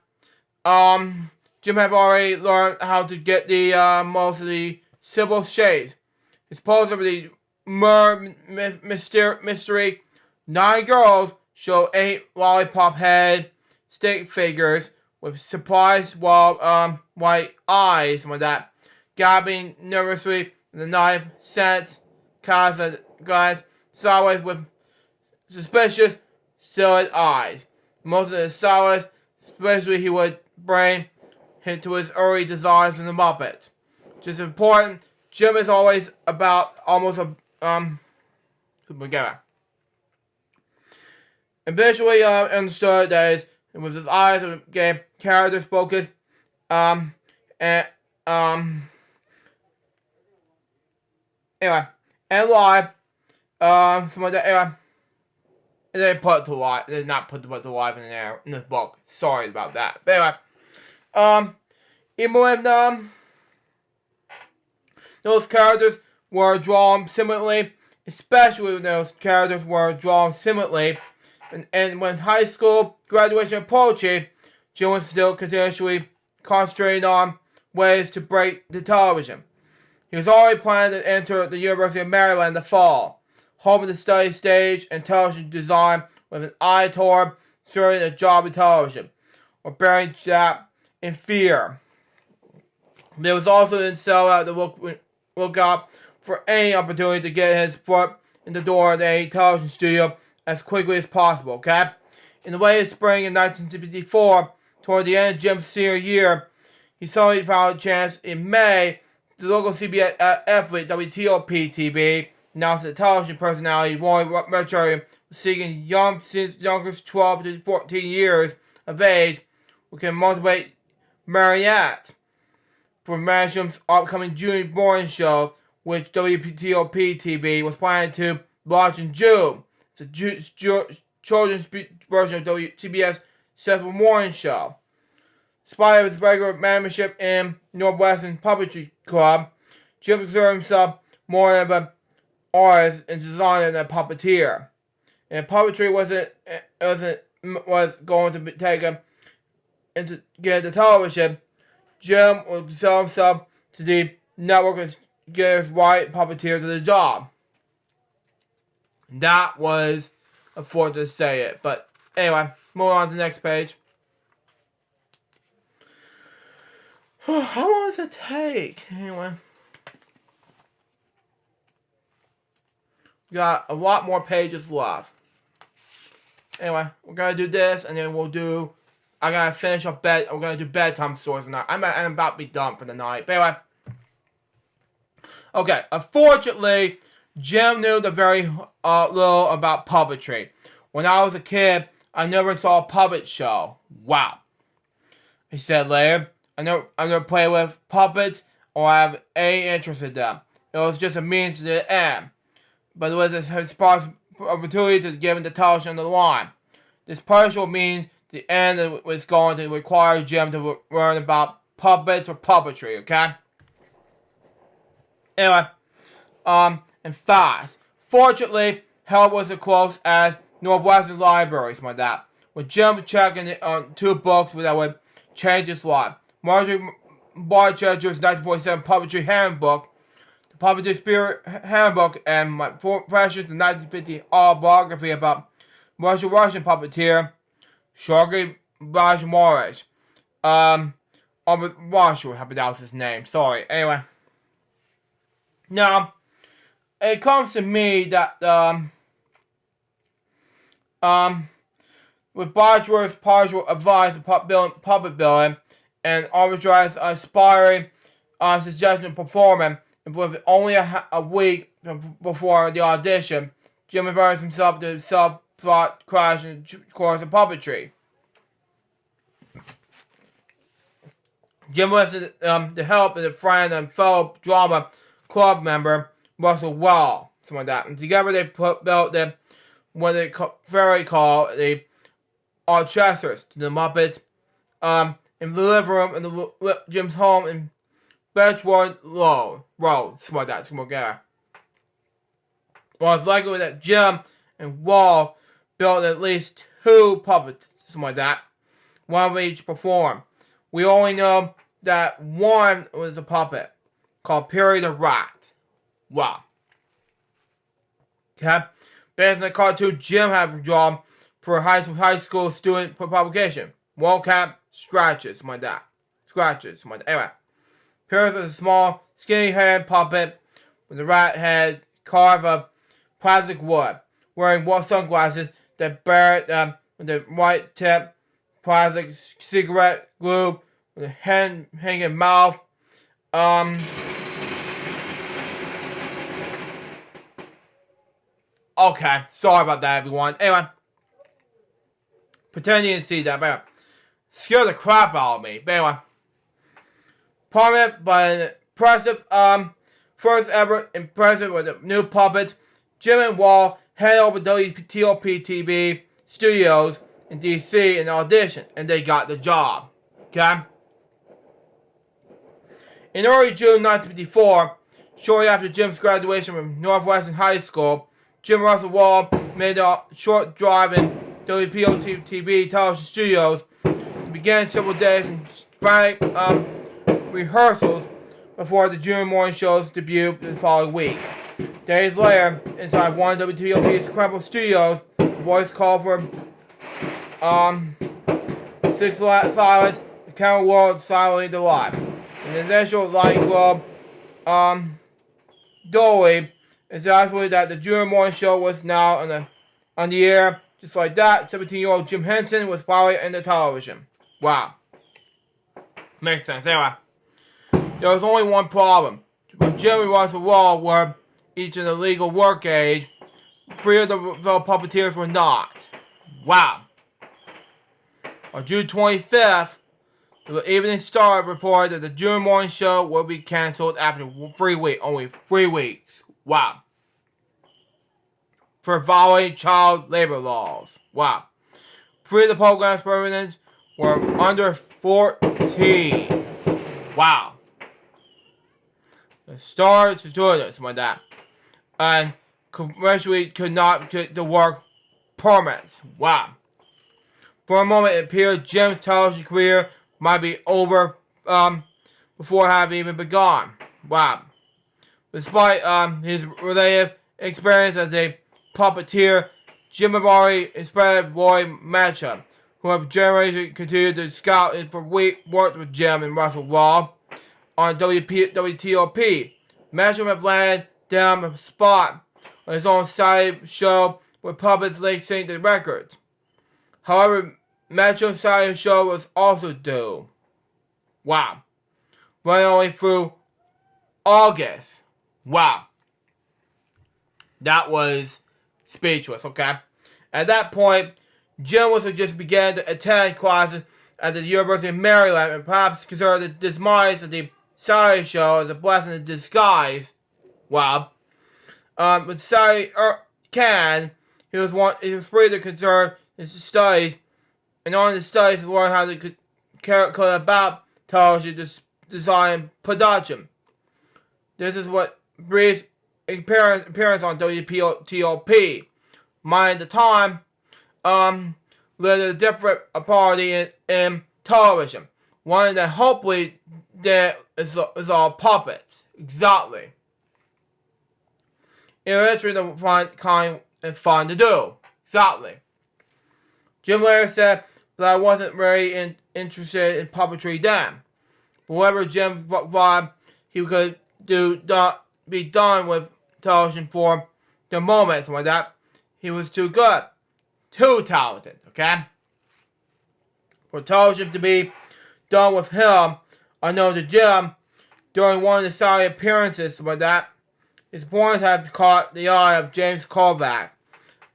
that. Jim had already learned how to get the most of the simple shades. His poster for the mystery 9 girls show 8 lollipop head stick figures with surprised white eyes, something like that, gabbing nervously the knife sense cast a glance sideways with suspicious silly eyes. Most of the solids, especially he would bring to his early designs in the Muppets. Just important, Jim is always about almost together. Eventually understood that is with his eyes gave characters focus anyway, and live some of that anyway. And they put it to live. They did not put to live in there in this book. Sorry about that. But anyway, even when those characters were drawn similarly, especially when those characters were drawn similarly, and when high school graduation approached, Jim was still continuously concentrating on ways to break the television. He was already planning to enter the University of Maryland in the fall, hoping to study stage and television design with an eye toward securing a job in television, or burying that in fear. There was also in sell out to look up for any opportunity to get his foot in the door of a television studio as quickly as possible, okay? In the late spring of 1954, toward the end of Jim's senior year, he suddenly found a chance in May. The local CBS affiliate WTOP-TV announced that the television personality Roy Mercury was seeking youngsters 12 to 14 years of age who can motivate marionettes for Masham's upcoming June morning show, which WTOP-TV was planning to launch in June. It's a children's version of CBS Successful Morning Show. Despite his regular membership in Northwestern Puppetry Club, Jim considered himself more of an artist and designer than a puppeteer. And puppetry was going to take him into get into television. Jim would sell himself to the network and get his white puppeteer to the job. That was unfortunate to say it, but anyway, move on to the next page. How long does it take? Anyway. We got a lot more pages left. Anyway, we're gonna do this and then I gotta finish up we're gonna do bedtime stories tonight. I'm about to be done for the night. But anyway. Okay, unfortunately, Jim knew the very little about puppetry. When I was a kid, I never saw a puppet show. Wow. He said later, I never played with puppets or have any interest in them. It was just a means to the end. But it was his opportunity to give him the television on the line. This partial means the end was going to require Jim to learn about puppets or puppetry, okay? Anyway, and fast. Fortunately, help was as close as Northwestern libraries, my dad. With Jim checking on 2 books that would change his life. Marjorie Barchester's 1947 Puppetry Handbook, the Puppetry Spirit Handbook, and my precious 1950 Biography about Russian puppeteer, Sergei Bajmorovich. Marshall, I that was his name. Sorry. Anyway. Now, it comes to me that, with Bajmorov's partial advice of puppet building and arbitrage aspiring suggestion of performing, and with only a week before the audition, Jim immersed himself to self-taught crash and course of puppetry. Jim listened to help of a friend and fellow drama club member, Russell Wall, something like that. And together they built what they very call the Orchestras to the Muppets, in the living room in Jim's home in Bedford Road, something like that, something like that. Well, it's likely that Jim and Wall built at least 2 puppets, something like that. One of each performed. We only know that one was a puppet called Perry the Rat. Wow. Okay. Based on the cartoon Jim had drawn for a high school student for publication. Wildcat scratches, something like that. Scratches, something like that. Anyway. Perry was a small, skinny head puppet with a rat head carved of plastic wood, wearing white sunglasses that bear with a white tip, plastic cigarette glue, with a hen hanging mouth. Okay, sorry about that, everyone. Anyway, pretend you didn't see that, but scared the crap out of me. But anyway, prominent but impressive, first ever impressive with the new puppets, Jim and Wall head over to WTOP-TV studios in DC and audition, and they got the job. Okay? In early June 1954, shortly after Jim's graduation from Northwestern High School, Jim Russell Wall made a short drive in WPO-TV television studios to begin several days in sporadic rehearsals before the June morning show's debut the following week. Days later, inside one of WTOP's Scramble studios, the voice called for 6 silence, the camera rolled silently to life. In the initial light globe, Dolly is actually that the June morning show was now on the air. Just like that, 17-year-old Jim Henson was finally in the television. Wow. Makes sense. Anyway, there was only one problem. When Jim and Russell Wall were each in the legal work age, 3 of the puppeteers were not. Wow. On June 25th, the Evening Star reported that the June morning show will be canceled after 3 weeks. Only 3 weeks. Wow. For violating child labor laws. Wow. 3 of the program's participants were under 14. Wow. The Star doing something like that. And commercially could not get the work permits. Wow. For a moment, it appeared Jim's television career might be over before having even begun. Wow. Despite his related experience as a puppeteer, Jim had already inspired Roy Matcham, who have generations continued to scout and for worked with Jim and Russell Wall on WTOP. Matcham had landed down a spot on his own side show where puppets linked sync the records. However, Matcham's side show was also due. Wow. Running only through August. Wow. That was speechless, okay? At that point, Jim was just began to attend classes at the University of Maryland and perhaps considered the demise of the Saturday show as a blessing in disguise. Wow. With Saturday Can, he was free to conserve his studies, and on his studies to learn how to care about television design and production. This is what Bree's appearance on WTOP. Mind the time, led a different party in television. One that hopefully is all puppets. Exactly. Interesting to find kind and fun to do. Exactly. Jim later said that I wasn't very interested in puppetry then. But whatever Jim thought he could be done with television for the moment, something like that, he was too good. Too talented, okay? For television to be done with him, unknown to Jim, during one of the Saturday appearances, something like that, his performance had caught the eye of James Kovac,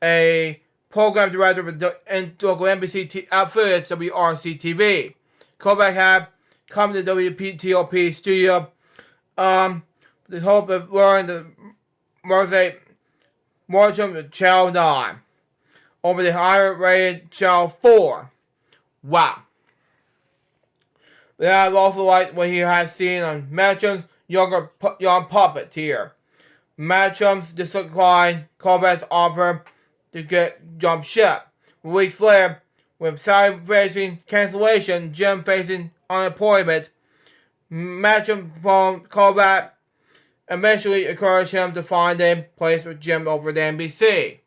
a program director for the local NBC affiliate WRC-TV. Kovac had come to the WTOP studio with the hope of learning the mosaic margin of Channel 9 over the higher rated Channel 4. Wow. But I also liked what he had seen on Matchum's young puppet here. Matchum's declined Kovac's offer to jump ship. Weeks later, with Sally facing cancellation, Jim facing unemployment, Matchum phoned Kovac eventually encouraged him to find a place with Jim over at NBC.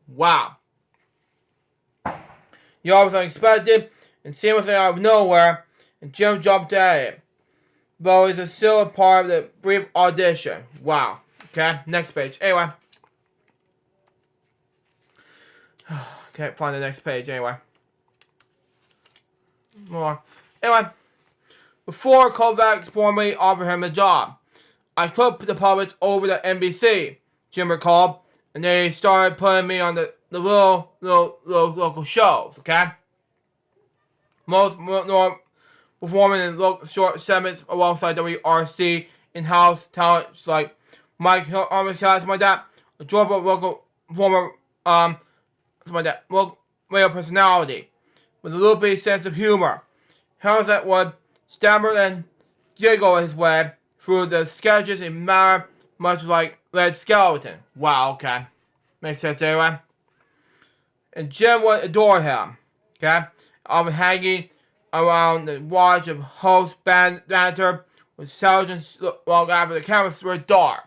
Wow. He always unexpected and seamlessly out of nowhere, and Jim jumped at it. Though it's still a part of the brief audition. Wow. Okay, next page. Anyway. Can't find the next page anyway. More. Anyway. Before Kovac formally offered him a job, I took the puppets over to NBC, Jim recalled, and they started putting me on the little local shows, okay? Most performing in short segments alongside WRC in-house talent like Mike Armitage, something like that, a Georgia local former something like that, local radio personality with a little bit sense of humor. Henson would stammer and giggle his way through the sketches in manner much like Red Skeleton. Wow, okay. Makes sense anyway. And Jim would adore him. Okay? Hanging around the watch of host banter with sergeants long after the cameras were dark.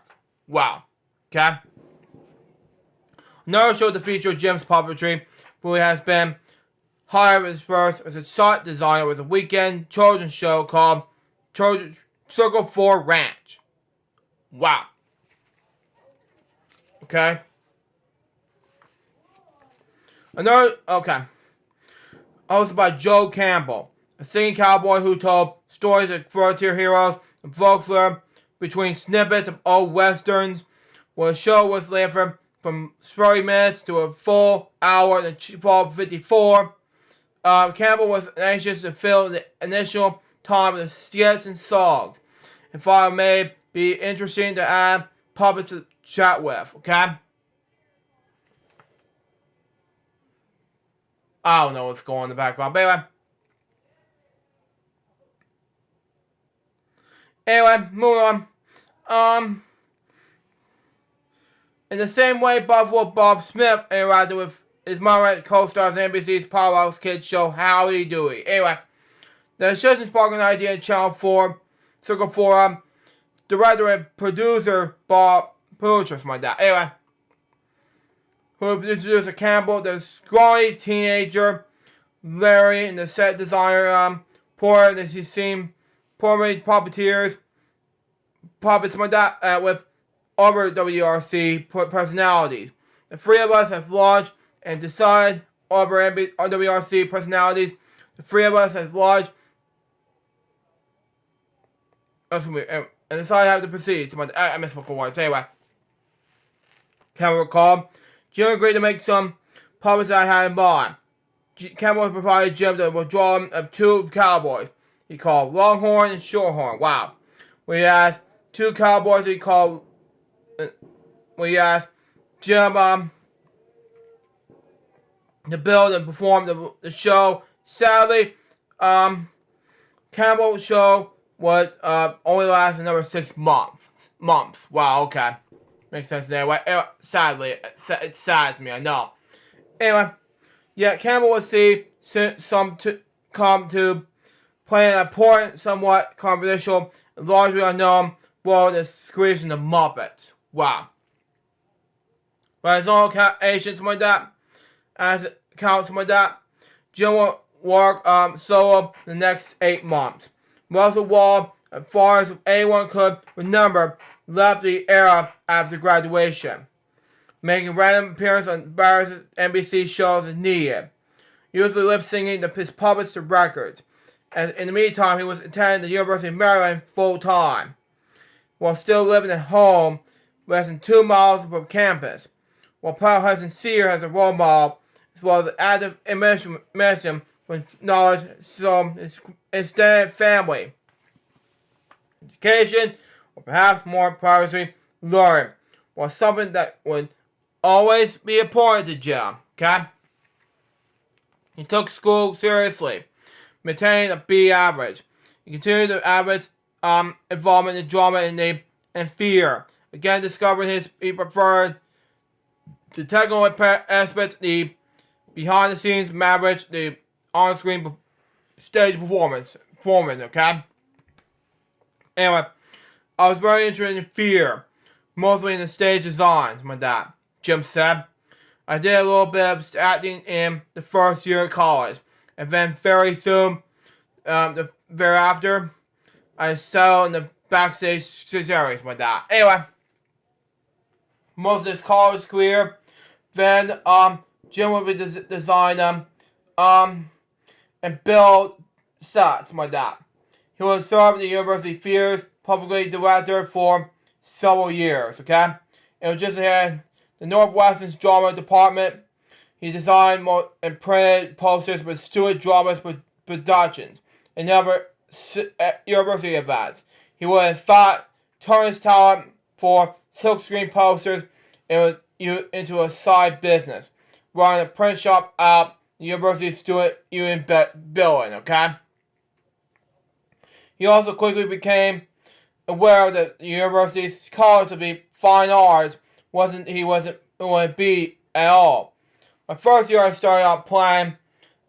Wow. Okay? Another show to feature Jim's puppetry, who has been hired as first as a site designer with a weekend children's show called Circle 4 Ranch. Wow. Okay. Okay. Hosted by Joe Campbell, a singing cowboy who told stories of frontier heroes and folklore between snippets of old westerns. When the show was lengthened from 30 minutes to a full hour in 12:54, Campbell was anxious to fill the initial time with skits and songs, and thought it may be interesting to add puppets to chat with, okay? I don't know what's going on in the background, but anyway, moving on. In the same way Buffalo Bob Smith interacted with his moderate co-stars in NBC's Powerhouse Kids show Howdy Doody. Anyway, the decision sparked an idea in Channel 4, Circle 4, director and producer Bob Poocher, something like that. Anyway, who introduced Campbell, the scrawny teenager, Larry, and the set designer, Porter, and he's seen Portrait puppeteers, puppets, something like that, with other WRC personalities. The three of us have launched and decided other WRC personalities. The three of us have launched. and decided to have to proceed. I missed my words. Anyway, Campbell recalled, Jim agreed to make some promises I had in mind. Campbell provided Jim the withdrawal of 2 cowboys he called Longhorn and Shorthorn. Wow. We asked 2 cowboys he called. We asked Jim to build and perform the show. Sadly, Campbell's show would only last another 6 months. Wow, okay. Makes sense anyway. Sadly, it's sad to me, I know. Anyway, yeah, Campbell would see some come to play an important, somewhat controversial, and largely unknown role in the creation of Muppets. Wow. By his own something like that, Jim will work solo the next 8 months. Russell Wall, as far as anyone could remember, left the era after graduation, making random appearances on various NBC shows as needed, usually lip-syncing his puppets to records. And in the meantime, he was attending the University of Maryland full-time, while still living at home less than 2 miles from campus, while Paul Hudson Sr. has a role model, as well as active immersion with knowledge from his extended family, education, or perhaps more privacy, learning, was something that would always be important to Jim, okay? He took school seriously, maintaining a B average. He continued to average involvement in drama and theater, again discovering he preferred the technical aspects, the behind-the-scenes marriage, the on-screen stage performance, okay? Anyway, I was very interested in theater, mostly in the stage designs, my dad, Jim said. I did a little bit of acting in the first year of college, and then very soon, thereafter, I settled in the backstage series, my dad. Anyway, most of his college career, then Jim would be design and build sets, my dad. He was served at the University Theater's publicly director for several years, okay? It was just ahead the Northwestern's drama department. He designed and printed posters for student dramas productions and other university events. He would, in fact, turn his talent for silkscreen posters into a side business, running a print shop at the University Student Union building, okay? He also quickly became aware that the university's college to be fine arts wasn't going to be at all. My first year I started out playing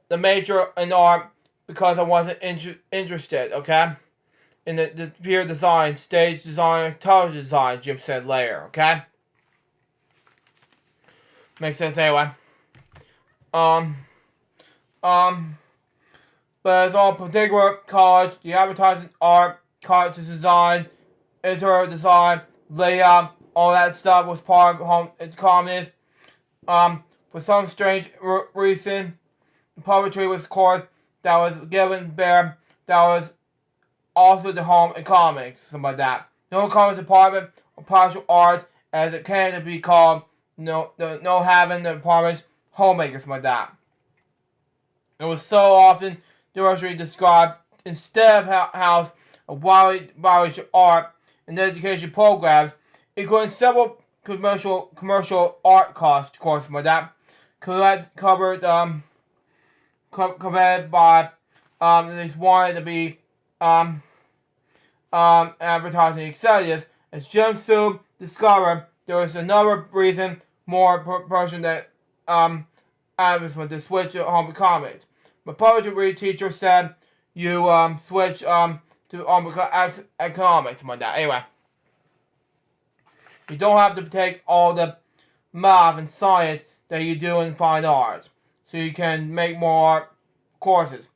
the major in art because I wasn't interested, okay? In the theater design, stage design, television design, Jim said later, okay? Makes sense anyway. But it's all particular college, the advertising art, college design, interior design, layout, all that stuff was part of home economies. For some strange reason, poetry was a course that was given there that was also the home economics, something like that. No economics department or partial arts, as it came to be called, no having the department's homemakers, something like that. It was so often directly described instead of house of widely art and education programs, including several commercial art courses like that, covered by at least wanted to be advertising executives. As Jim soon discovered, there was another reason more person that advertisement to switch to home economics. My poetry teacher said you switch to economics like that. Anyway, you don't have to take all the math and science that you do in fine arts, so you can make more art courses,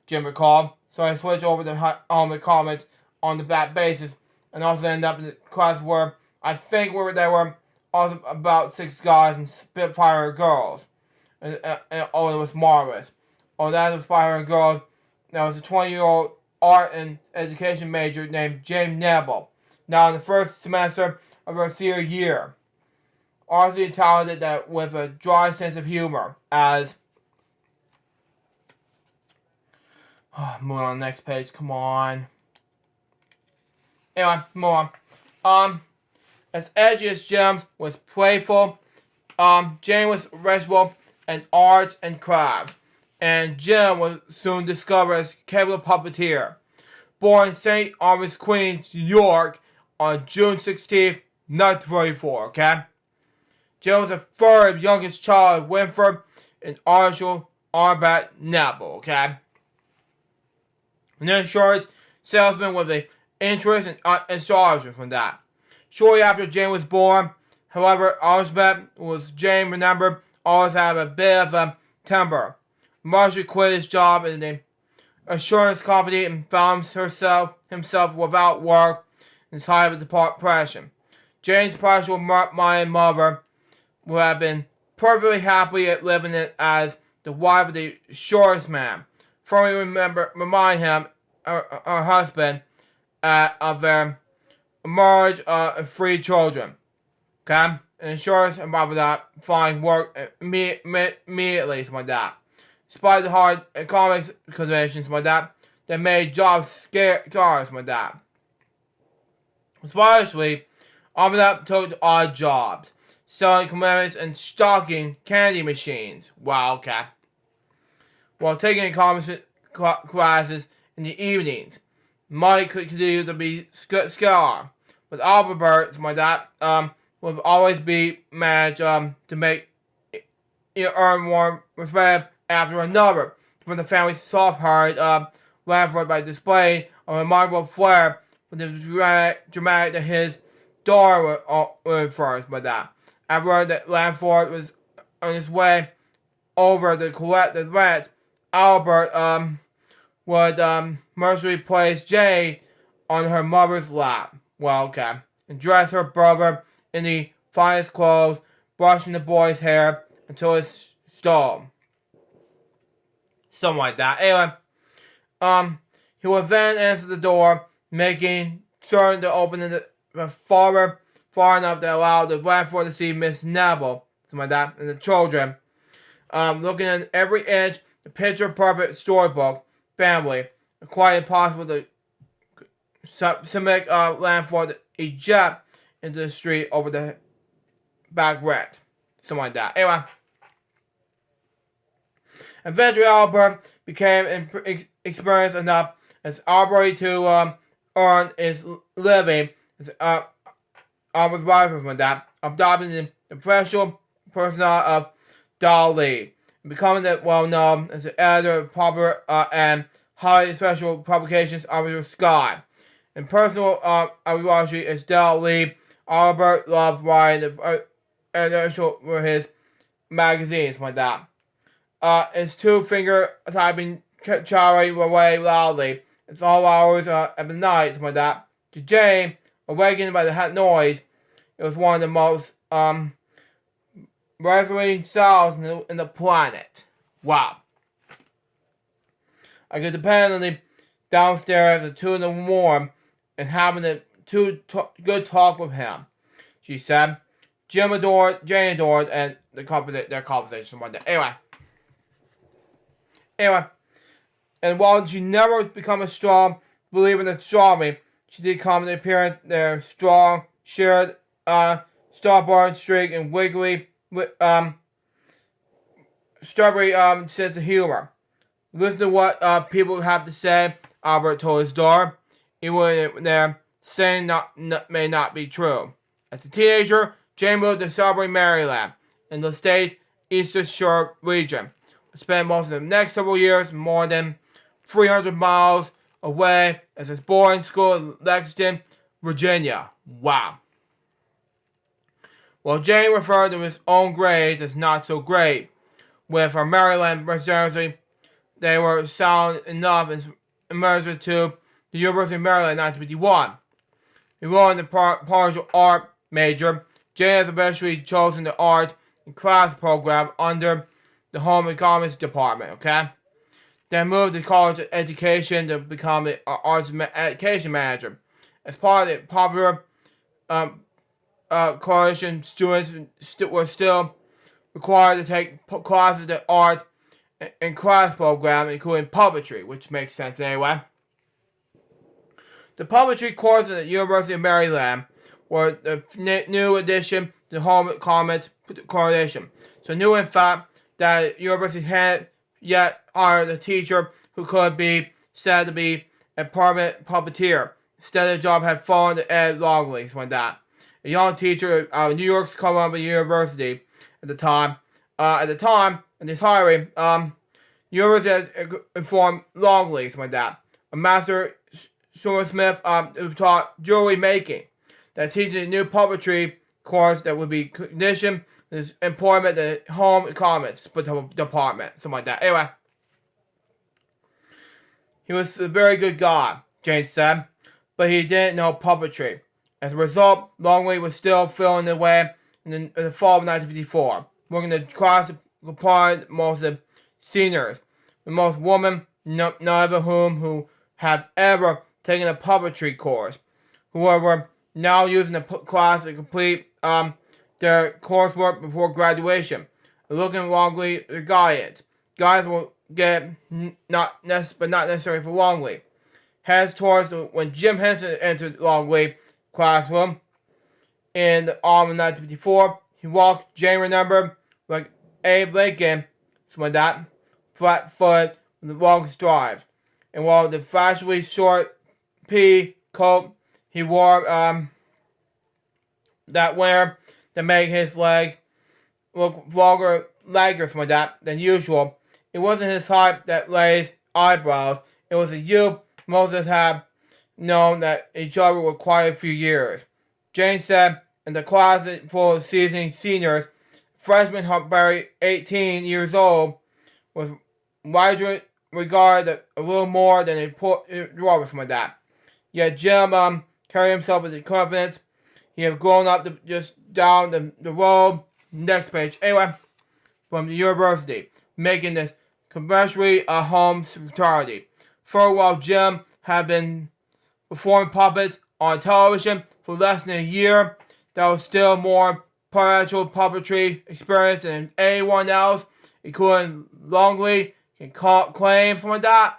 Jim recalled. So I switched over to home economics on that basis, and also ended up in the class where I think there were also about 6 guys and Spitfire girls. And it was marvelous. Oh, that was Spitfire girls. There was a 20-year-old art and education major named James Neville. now in the first semester of her senior year. Artfully talented that with a dry sense of humor, as move on to the next page, come on. Anyway, move on. As edgy as Jim was playful, Jane was vegetable and arts and crafts, and Jim was soon discovered as capable puppeteer. Born in St. Albans, Queens, New York, on June 16th, 1944, okay? Jim was the third youngest child of Winford and Archel Arbat Neville, okay? An insurance salesman with an interest in astrology from that. Shortly after Jane was born, however, Elizabeth was Jane remembered always had a bit of a temper. Marshall quit his job in the insurance company and found himself without work in spite of depression. Jane's partial-minded mother would have been perfectly happy at living it as the wife of the insurance man. Firmly remind him, her husband, of their marriage and 3 children. Okay? And insurance and blah blah blah, find work immediately, something like that. Despite the hard economic conditions, like that, they made jobs scarce, like that. Especially, Almanac took odd jobs, selling commodities and stocking candy machines. Wow, okay. While taking economics classes in the evenings, Mike could continue to be scarce, but Albert, something like that, would always be managed to make earn one respect after another, from the family's soft-hearted Lanford by displaying a remarkable flair for the dramatic that his daughter would first by that. I learned that Lanford was on his way over to collect the rent. Albert would mercifully place Jane on her mother's lap, well, okay, and dress her brother in the finest clothes, brushing the boy's hair until it's stalled. Something like that. Anyway, he would then answer the door, making certain to open it far enough to allow the Bradford to see Miss Neville, something like that, and the children. Looking at every inch, the picture-perfect storybook family, quite impossible to submit Lanford to eject into the street over the back rent. Something like that. Anyway. Eventually, Albert became experienced enough as Aubrey to earn his living as Albert's wife like that, adopting the professional persona of Dolly, and becoming well known as the editor of popular and highly special publications Arbiter Scott. In personal archaeology as Del Lee, Albert loved writing the editorial for his magazines like that. His 2-finger typing charring away loudly. It's all hours of the night, something like that. To Jane, awakened by the noise, it was one of the most resonating sounds in the planet. Wow. I could depend on the downstairs at 2 in the morning and having a good talk with him, she said. Jane adored, and their conversation one day. Anyway, and while she never became a strong believer in astronomy, she did come to appear their strong, shared starboard streak and wiggly, strawberry sense of humor. Listen to what people have to say, Albert told his daughter, even when they're saying may not be true. As a teenager, Jane moved to Sudbury, Maryland, in the state's Eastern Shore region. Spent most of the next several years more than 300 miles away as his boarding school in Lexington, Virginia. Wow. While Jane referred to his own grades as not so great, with her Maryland residency, they were sound enough and emerged to the University of Maryland in 1951. Enrolled in the partial art major, Jane has eventually chosen the arts and crafts program under the Home Economics Department, okay? Then moved to college education to become an arts education manager As part of the popular coalition, students were still required to take classes in art and crafts program, including puppetry, which makes sense anyway. The puppetry courses at the University of Maryland were the new addition to the home comments coordination. So new in fact that the university hadn't yet hired a teacher who could be said to be a permanent puppeteer. Instead, the job had fallen to Ed Longley, something like that. A young teacher at New York's Columbia University at the time. In his hiring, university had informed Longley, something like that. A master Smith who taught jewelry making, that teaching a new puppetry course that would be conditioned his employment at the home economics department, something like that. Anyway, he was a very good guy, Jane said, but he didn't know puppetry. As a result, Longley was still filling the way in the fall of 1954, working the class apart most of the seniors, the most women, none of whom who have ever taken a puppetry course, who were now using the class to complete their coursework before graduation, looking at Longley the guidance. Guys will get not necessarily for Longley. Heads towards when Jim Henson entered Longley classroom in the autumn of 1954. He walked, Jane remembered, like Abe Lincoln, something like that, flat foot with long strides. And while the fashionably short pea coat he wore that winter to make his legs look longer, something like that, than usual, it wasn't his height that raised eyebrows. It was a youth most of us had known that each other for quite a few years. Jane said, in the class full of seasoned seniors, freshman Humphrey, 18 years old, was widely regarded a little more than a something like that. Yet Jim carried himself with confidence. He had grown up just down the road. Next page. Anyway, from the university, making this commercially a home fraternity. For a while, Jim had been performing puppets on television for less than a year. That was still more actual puppetry experience than anyone else, including Longley, can claim something like that.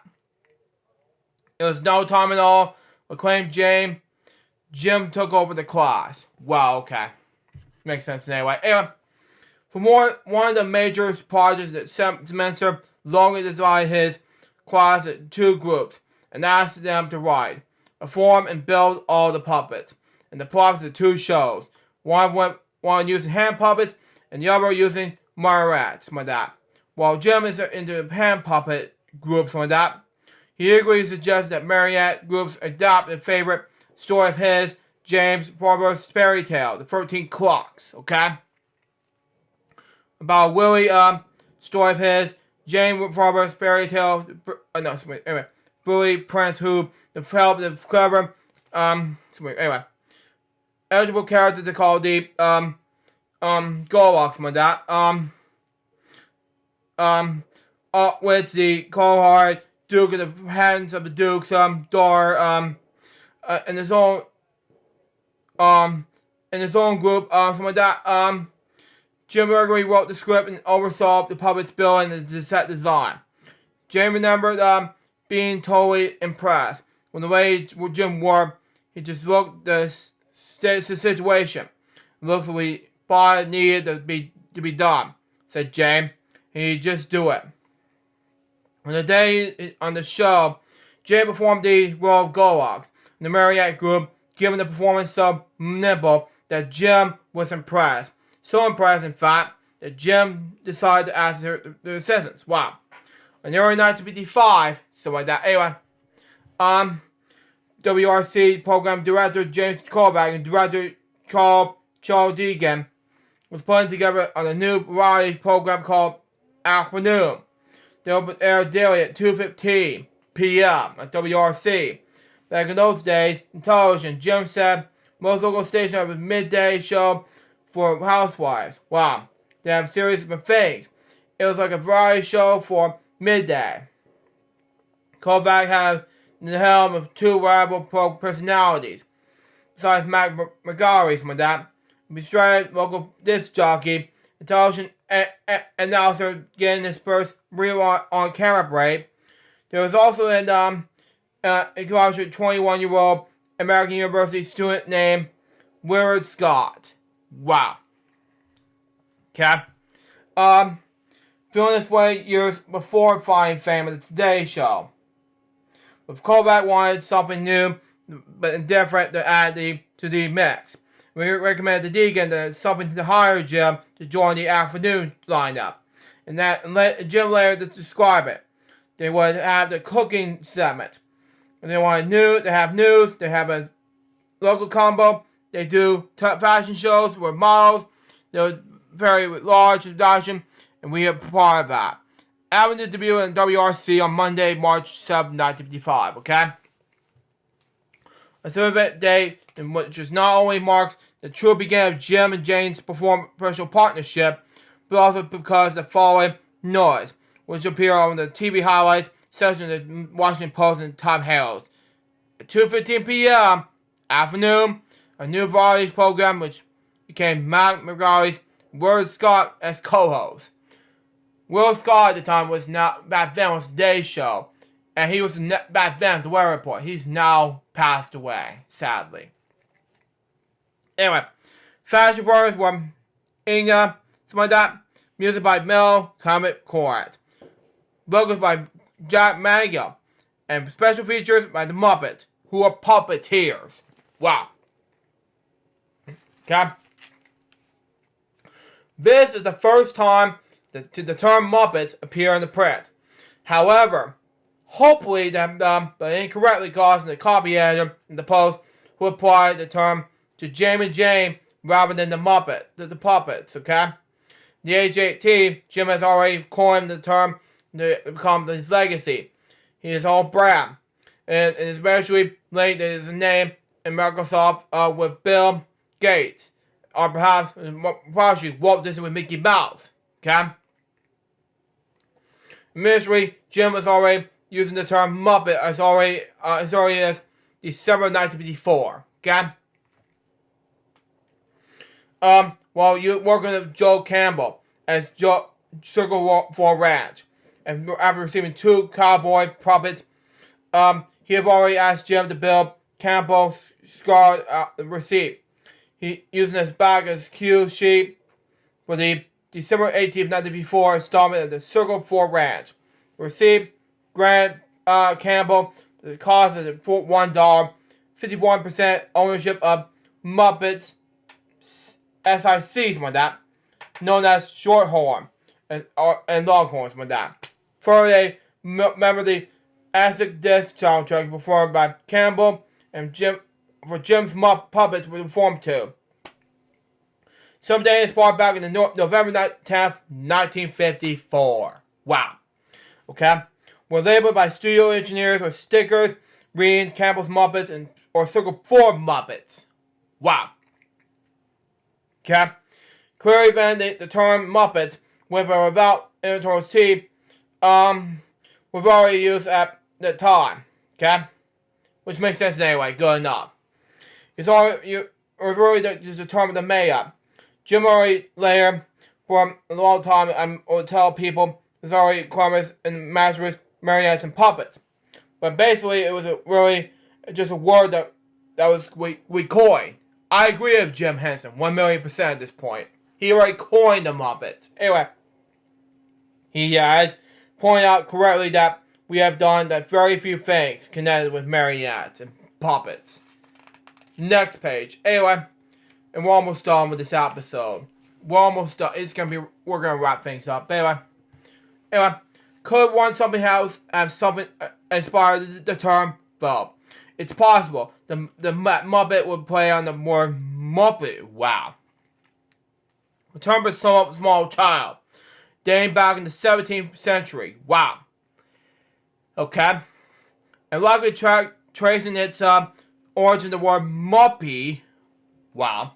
It was no time at all. Acclaimed Jim took over the class. Wow, okay. Makes sense anyway. Anyway, one of the major projects that semester, Longley divided his class into two groups and asked them to write, perform, and build all the puppets. And the props of two shows. One using hand puppets and the other using marionettes, like that. While Jim is into the hand puppet groups, like that, he agreed to suggest that marionette groups adopt a favorite story of his, James Barber's fairy tale, The 13 Clocks, okay? About Willie, story of his, James Barber's fairy tale, Billy Prince, who helped the clever, anyway. Eligible characters are called the, Golocks, like that, with the cold-hard Duke of the Hands of the Duke's, door, in his own group, something like that, Jim Gregory wrote the script and oversaw the puppet's building and the set design. Jim remembered, being totally impressed. When the way Jim worked, he just looked the situation. It looks like we thought it needed to be done, said Jim. He'd just do it. On the day on the show, Jim performed the role of Golok, the marionette group, giving the performance so nimble that Jim was impressed. So impressed, in fact, that Jim decided to ask the assistants. Wow. In early 1955, something like that. Anyway, WRC program director James Colback and director Charles Deegan was putting together on a new variety program called Afternoon. They would air daily at 2:15 p.m. at WRC. Back in those days, in television, Jim said most local stations have a midday show for housewives. Wow. They have a series of things. It was like a variety show for midday. Kovac had the helm of two rival personalities. besides Mac McGarry, some of that. Bestride local disc jockey, television announcer getting his first real on camera break. There was also a 21-year-old American University student named Willard Scott. Wow. Okay. Feeling this way years before finding fame at the Today Show. But Kovac wanted something new but different to add to the mix. We recommended to Deegan that something to hire Jim to join the afternoon lineup. And Jim later to describe it. They would have the cooking segment. And they wanted they have news, they have a local combo, they do fashion shows with models, they're very large production, and we are part of that. Avenue debut in WRC on Monday, March 7, 1955, okay? A celebrate day in which not only marks the true beginning of Jim and Jane's professional partnership, but also because the following noise, which appear on the TV highlights section of the Washington Post and Time Herald. At 2:15 p.m. afternoon, a new variety program which became Mac McGarry's Willard Scott as co-host. Willard Scott at the time was back then was Today Show, and he was back then the Weather Report. He's now passed away, sadly. Anyway, fashion brothers were Inga, something like that. Music by Mel Comet Court. Logos by Jack Mango. And special features by the Muppets, who are puppeteers. Wow. Okay. This is the first time that the term Muppets appear in the print. However, hopefully but incorrectly causing the copy editor in the Post who applied the term to Jamie and Jane rather than the puppets, okay? The age-18, Jim has already coined the term to become his legacy. He is all brand. And is eventually linked in his name in Microsoft with Bill Gates. Or perhaps partially Walt Disney with Mickey Mouse. Okay? Initially, Jim was already using the term Muppet as already as December 1954. Okay? While you working with Joe Campbell as Circle 4 Ranch, and after receiving 2 cowboy puppets, he had already asked Jim to build Campbell's scar receipt. He using his back as cue sheet for the December 18th, 1954 installment of the Circle 4 Ranch. Receipt, Grant Campbell, the cost of $1, 51% ownership of Muppets SIC, something like that, known as Shorthorn and Longhorn, something like that. Further, remember the acid disc soundtrack performed by Campbell and Jim's Puppets were performed too. Someday is far back in the November 10th, 1954. Wow. Okay? Were labeled by studio engineers or stickers reading Campbell's Muppets or Circle 4 Muppets. Wow. Okay? Clearly then the term Muppets, with or without editorial T, was already used at the time. Okay? Which makes sense anyway. Good enough. It was really just a term of the made-up. Jim already later, for a long time, I would tell people, there's already clowns and masters, marionettes, and puppets. But basically, it was really just a word that was we coined. I agree with Jim Henson, 1,000,000% at this point. He already coined the Muppets. Anyway, he had pointed out correctly that we have done that very few things connected with marionettes and puppets. Next page. Anyway, and we're almost done with this episode. We're almost done. We're gonna wrap things up. But anyway, could one something else have something inspired the term? Well, it's possible. The Muppet would play on the word Muppet. Wow. The term was somewhat small child, dating back in the 17th century. Wow. Okay, and likely tracing its origin the word Muppy. Wow.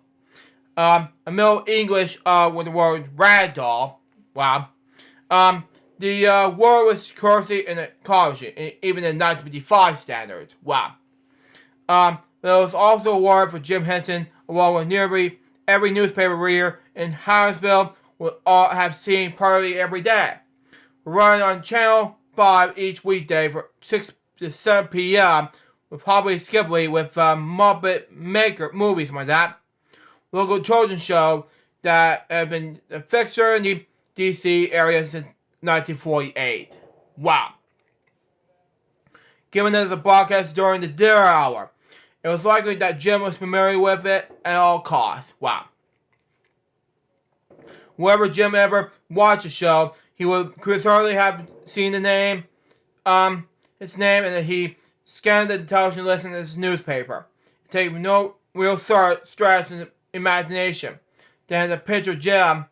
A Middle English with the word ragdoll. Wow. The word was currency in the college, even in 1955 standards. Wow. There was also an award for Jim Henson, along with nearly every newspaper reader in Harrisville would all have seen partly every day. Run on Channel 5 each weekday from 6 to 7 p.m. with probably Skippy with Muppet Maker movies like that. Local children's show that have been a fixture in the D.C. area since 1948. Wow. Given it as a broadcast during the dinner hour, it was likely that Jim was familiar with it at all costs. Wow. Wherever Jim ever watched the show, he would certainly have seen the name, his name, and that he scanned the television listing in his newspaper. It takes no real stretch in the imagination. Then the picture Jim,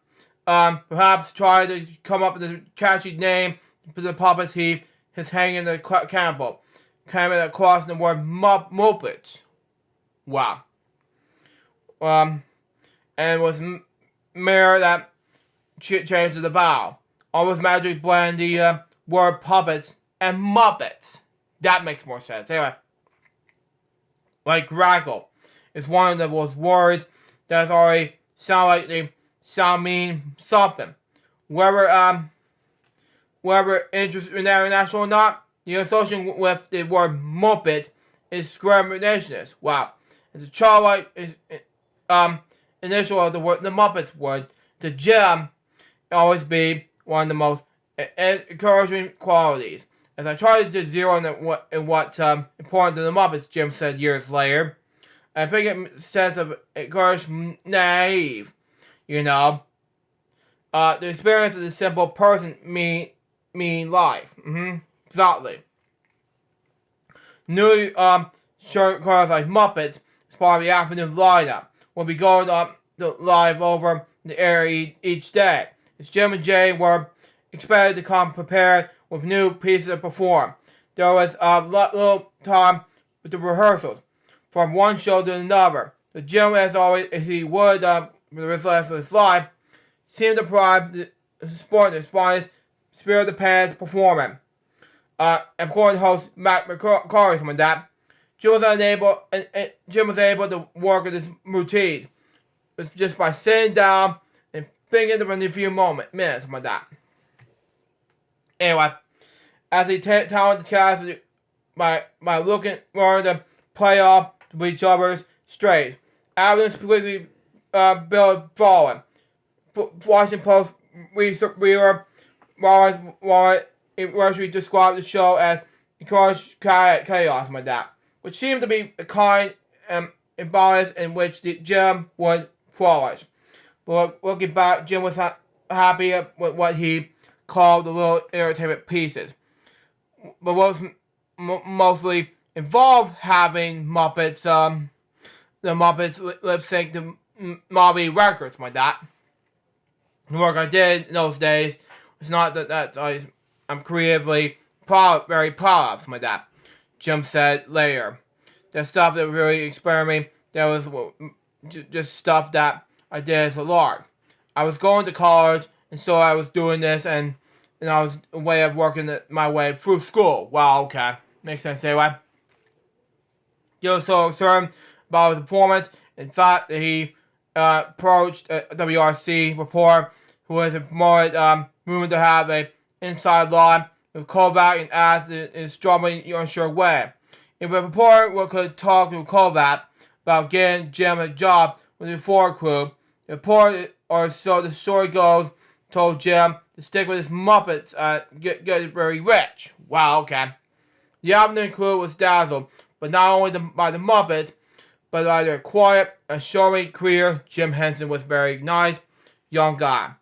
perhaps tried to come up with a catchy name for the puppets he is hanging in the candle, coming across the word Muppets. Wow. And it was Mayor that changed the vowel. Almost magically blend the word puppets and Muppets. That makes more sense. Anyway, like grackle is one of those words that's already sound like they sound mean something. Whether interested in international or not, the association with the word Muppet is discriminationist. Wow. It's a childlike initial of the word, the Muppets word. The Jim always be one of the most encouraging qualities. As I tried to zero in what's important to the Muppets, Jim said years later, I think it sense of encouragement naive. You know, the experience of the simple person mean life. Exactly. New short cars like Muppets as part of the afternoon lineup will be going up live over the air each day. As Jim and Jay were expected to come prepared with new pieces to perform. There was little time with the rehearsals, from one show to another. The Jim, as always, as he would for the rest of his life, seemed to pride the spontaneous spirit of the band's performing. According to host Matt McCarthy from that, Jim was able to work at his routines just by sitting down and thinking of a few minutes like that. Anyway, as he talented cast by learning to play off to each other's straights, Adams quickly built following. Washington Post reader while it actually described the show as encouraged chaos like that, which seemed to be a kind imbalance in which Jim would flourish. But looking back, Jim was happy with what he called the little entertainment pieces. But what was mostly involved having Muppets, the Muppets lip sync to Mobby records like that. The work I did in those days was not that I'm creatively very proud of like that. Jim said later. The stuff that really experimented, that was just stuff that I did as a lark. I was going to college, and so I was doing this, and I was a way of working my way through school. Wow, okay. Makes sense anyway. He was so concerned about his performance, in fact, that he approached a WRC reporter who was promoted, rumored to have an inside line with Kovac and asked in a strongly unsure way. If a reporter could talk to Kovac about getting Jim a job with the Ford crew, the reporter, or so the story goes, told Jim to stick with his Muppets and get very rich. Wow, okay. The afternoon crew was dazzled, but not only by the Muppets, but by their quiet and showy career. Jim Henson was a very nice young guy.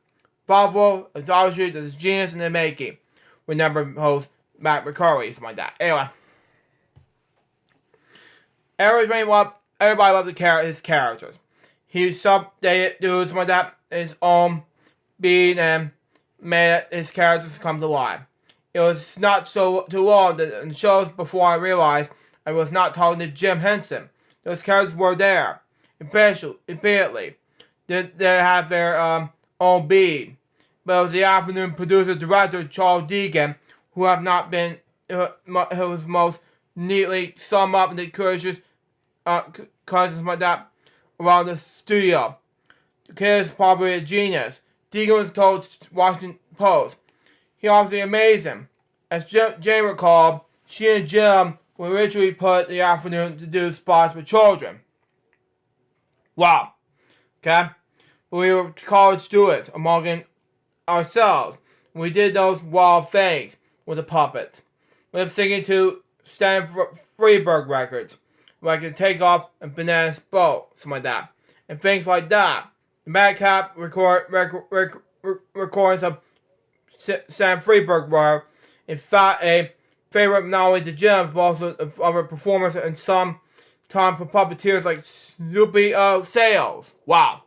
Bravo, as obviously there's genius in the making. Remember host Matt McCurry, something like that. Anyway. Everybody loved his characters. He updated dudes like that, his own being, and made his characters come to life. It was not too long in shows before I realized I was not talking to Jim Henson. Those characters were there, immediately. They have their own being. But it was the afternoon producer director Charles Deegan who have not been who was most neatly summed up in the curious cousins like that around the studio. The kid is probably a genius. Deegan was told Washington Post. He obviously amazing. As Jane recalled, she and Jim would originally put the afternoon to do spots for children. Wow. Okay? But we were college students among ourselves. We did those wild things with the puppets. We were singing to Stan Freberg records, like the Takeoff and Bananas Boat, something like that, and things like that. The Madcap recordings of Stan Freberg were, in fact, a favorite not only to Jim, but also of other performers and some time for puppeteers like Snoopy Sales. Wow.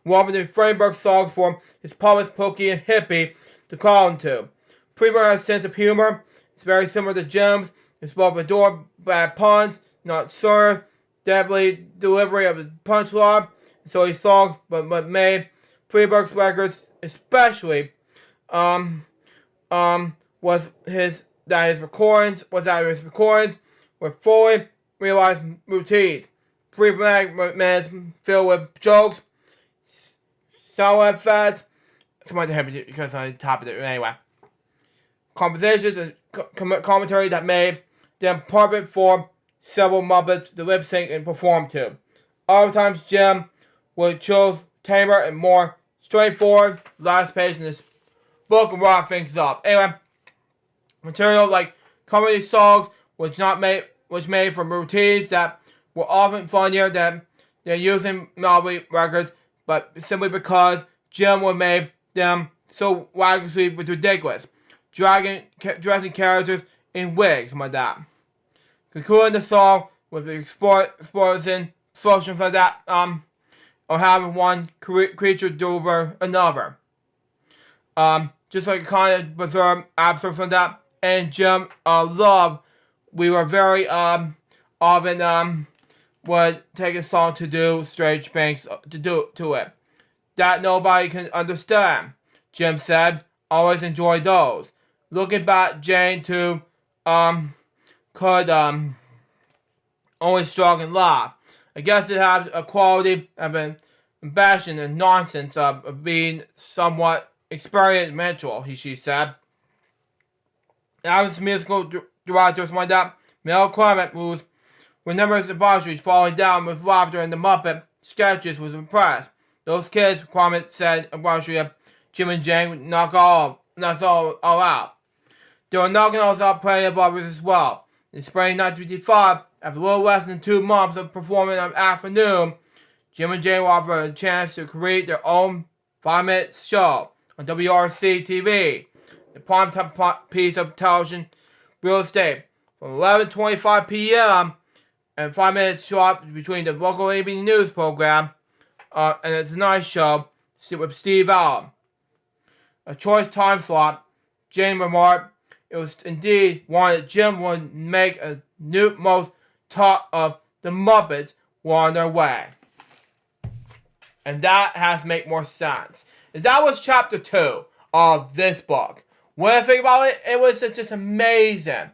One of the Freberg songs for his puppets Pokey and Hippie to call him to. Freberg has a sense of humor. It's very similar to Jim's. It's both adore bad puns, not served, deadly delivery of the punchline. So he songs, but made Freberg's records, especially, was his recordings were fully realized routines. Free minutes filled with jokes, sound effects, something like that because I top of it anyway. Compositions and commentary that made them perfect for several Muppets to lip sync and perform to. Other times Jim would choose tamer and more straightforward last page in this book and wrap things up. Anyway, material like comedy songs was made from routines that were often funnier than they're using novelty records, but simply because Jim would make them so wagishly ridiculous. Dressing characters in wigs, like that. Concluding the song with the explosion like that, or having one creature do over another. Just like kind of bizarre absurd like that. And Jim Love, we were very often would take a song to do strange things to it that nobody can understand. Jim said, always enjoy those. Looking back, Jane too could only struggle and laugh. I guess it had a quality of an passion and nonsense of being somewhat experimental, she said. Adam's musical directors like that, Mel Clement, whose remembers the debaucheries falling down with laughter in the Muppet sketches, was impressed. Those kids, Clement said, debauchery of Jim and Jane would knock us all out. They were knocking us out plenty of others as well. In spring 1955, after a little less than 2 months of performing on afternoon, Jim and Jane were offered a chance to create their own 5-minute show on WRC TV, the primetime piece of television real estate, from 11:25 p.m. and 5 minutes short between the local evening news program and the Tonight Show with Steve Allen. A choice time slot, Jane remarked, it was indeed one that Jim would make a new most talk of the Muppets were on their way. And that has to make more sense. And that was chapter 2 of this book. When I think about it, it was just amazing.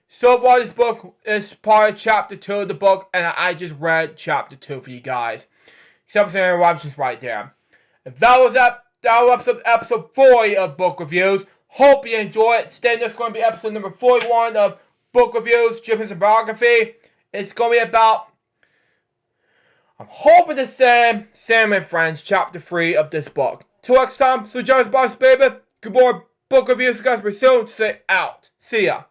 So far, this book is part of chapter 2 of the book, and I just read chapter 2 for you guys. Except for some interruptions right there. And that was episode 40 of Book Reviews. Hope you enjoy it. Stay tuned. It's going to be episode number 41 of Book Reviews, Jim's Biography. It's going to be about, I'm hoping to say, Sam and Friends, chapter 3 of this book. Till next time, so John's Boss Baby. Good boy, Book Reviews, guys. We're soon to say out. See ya.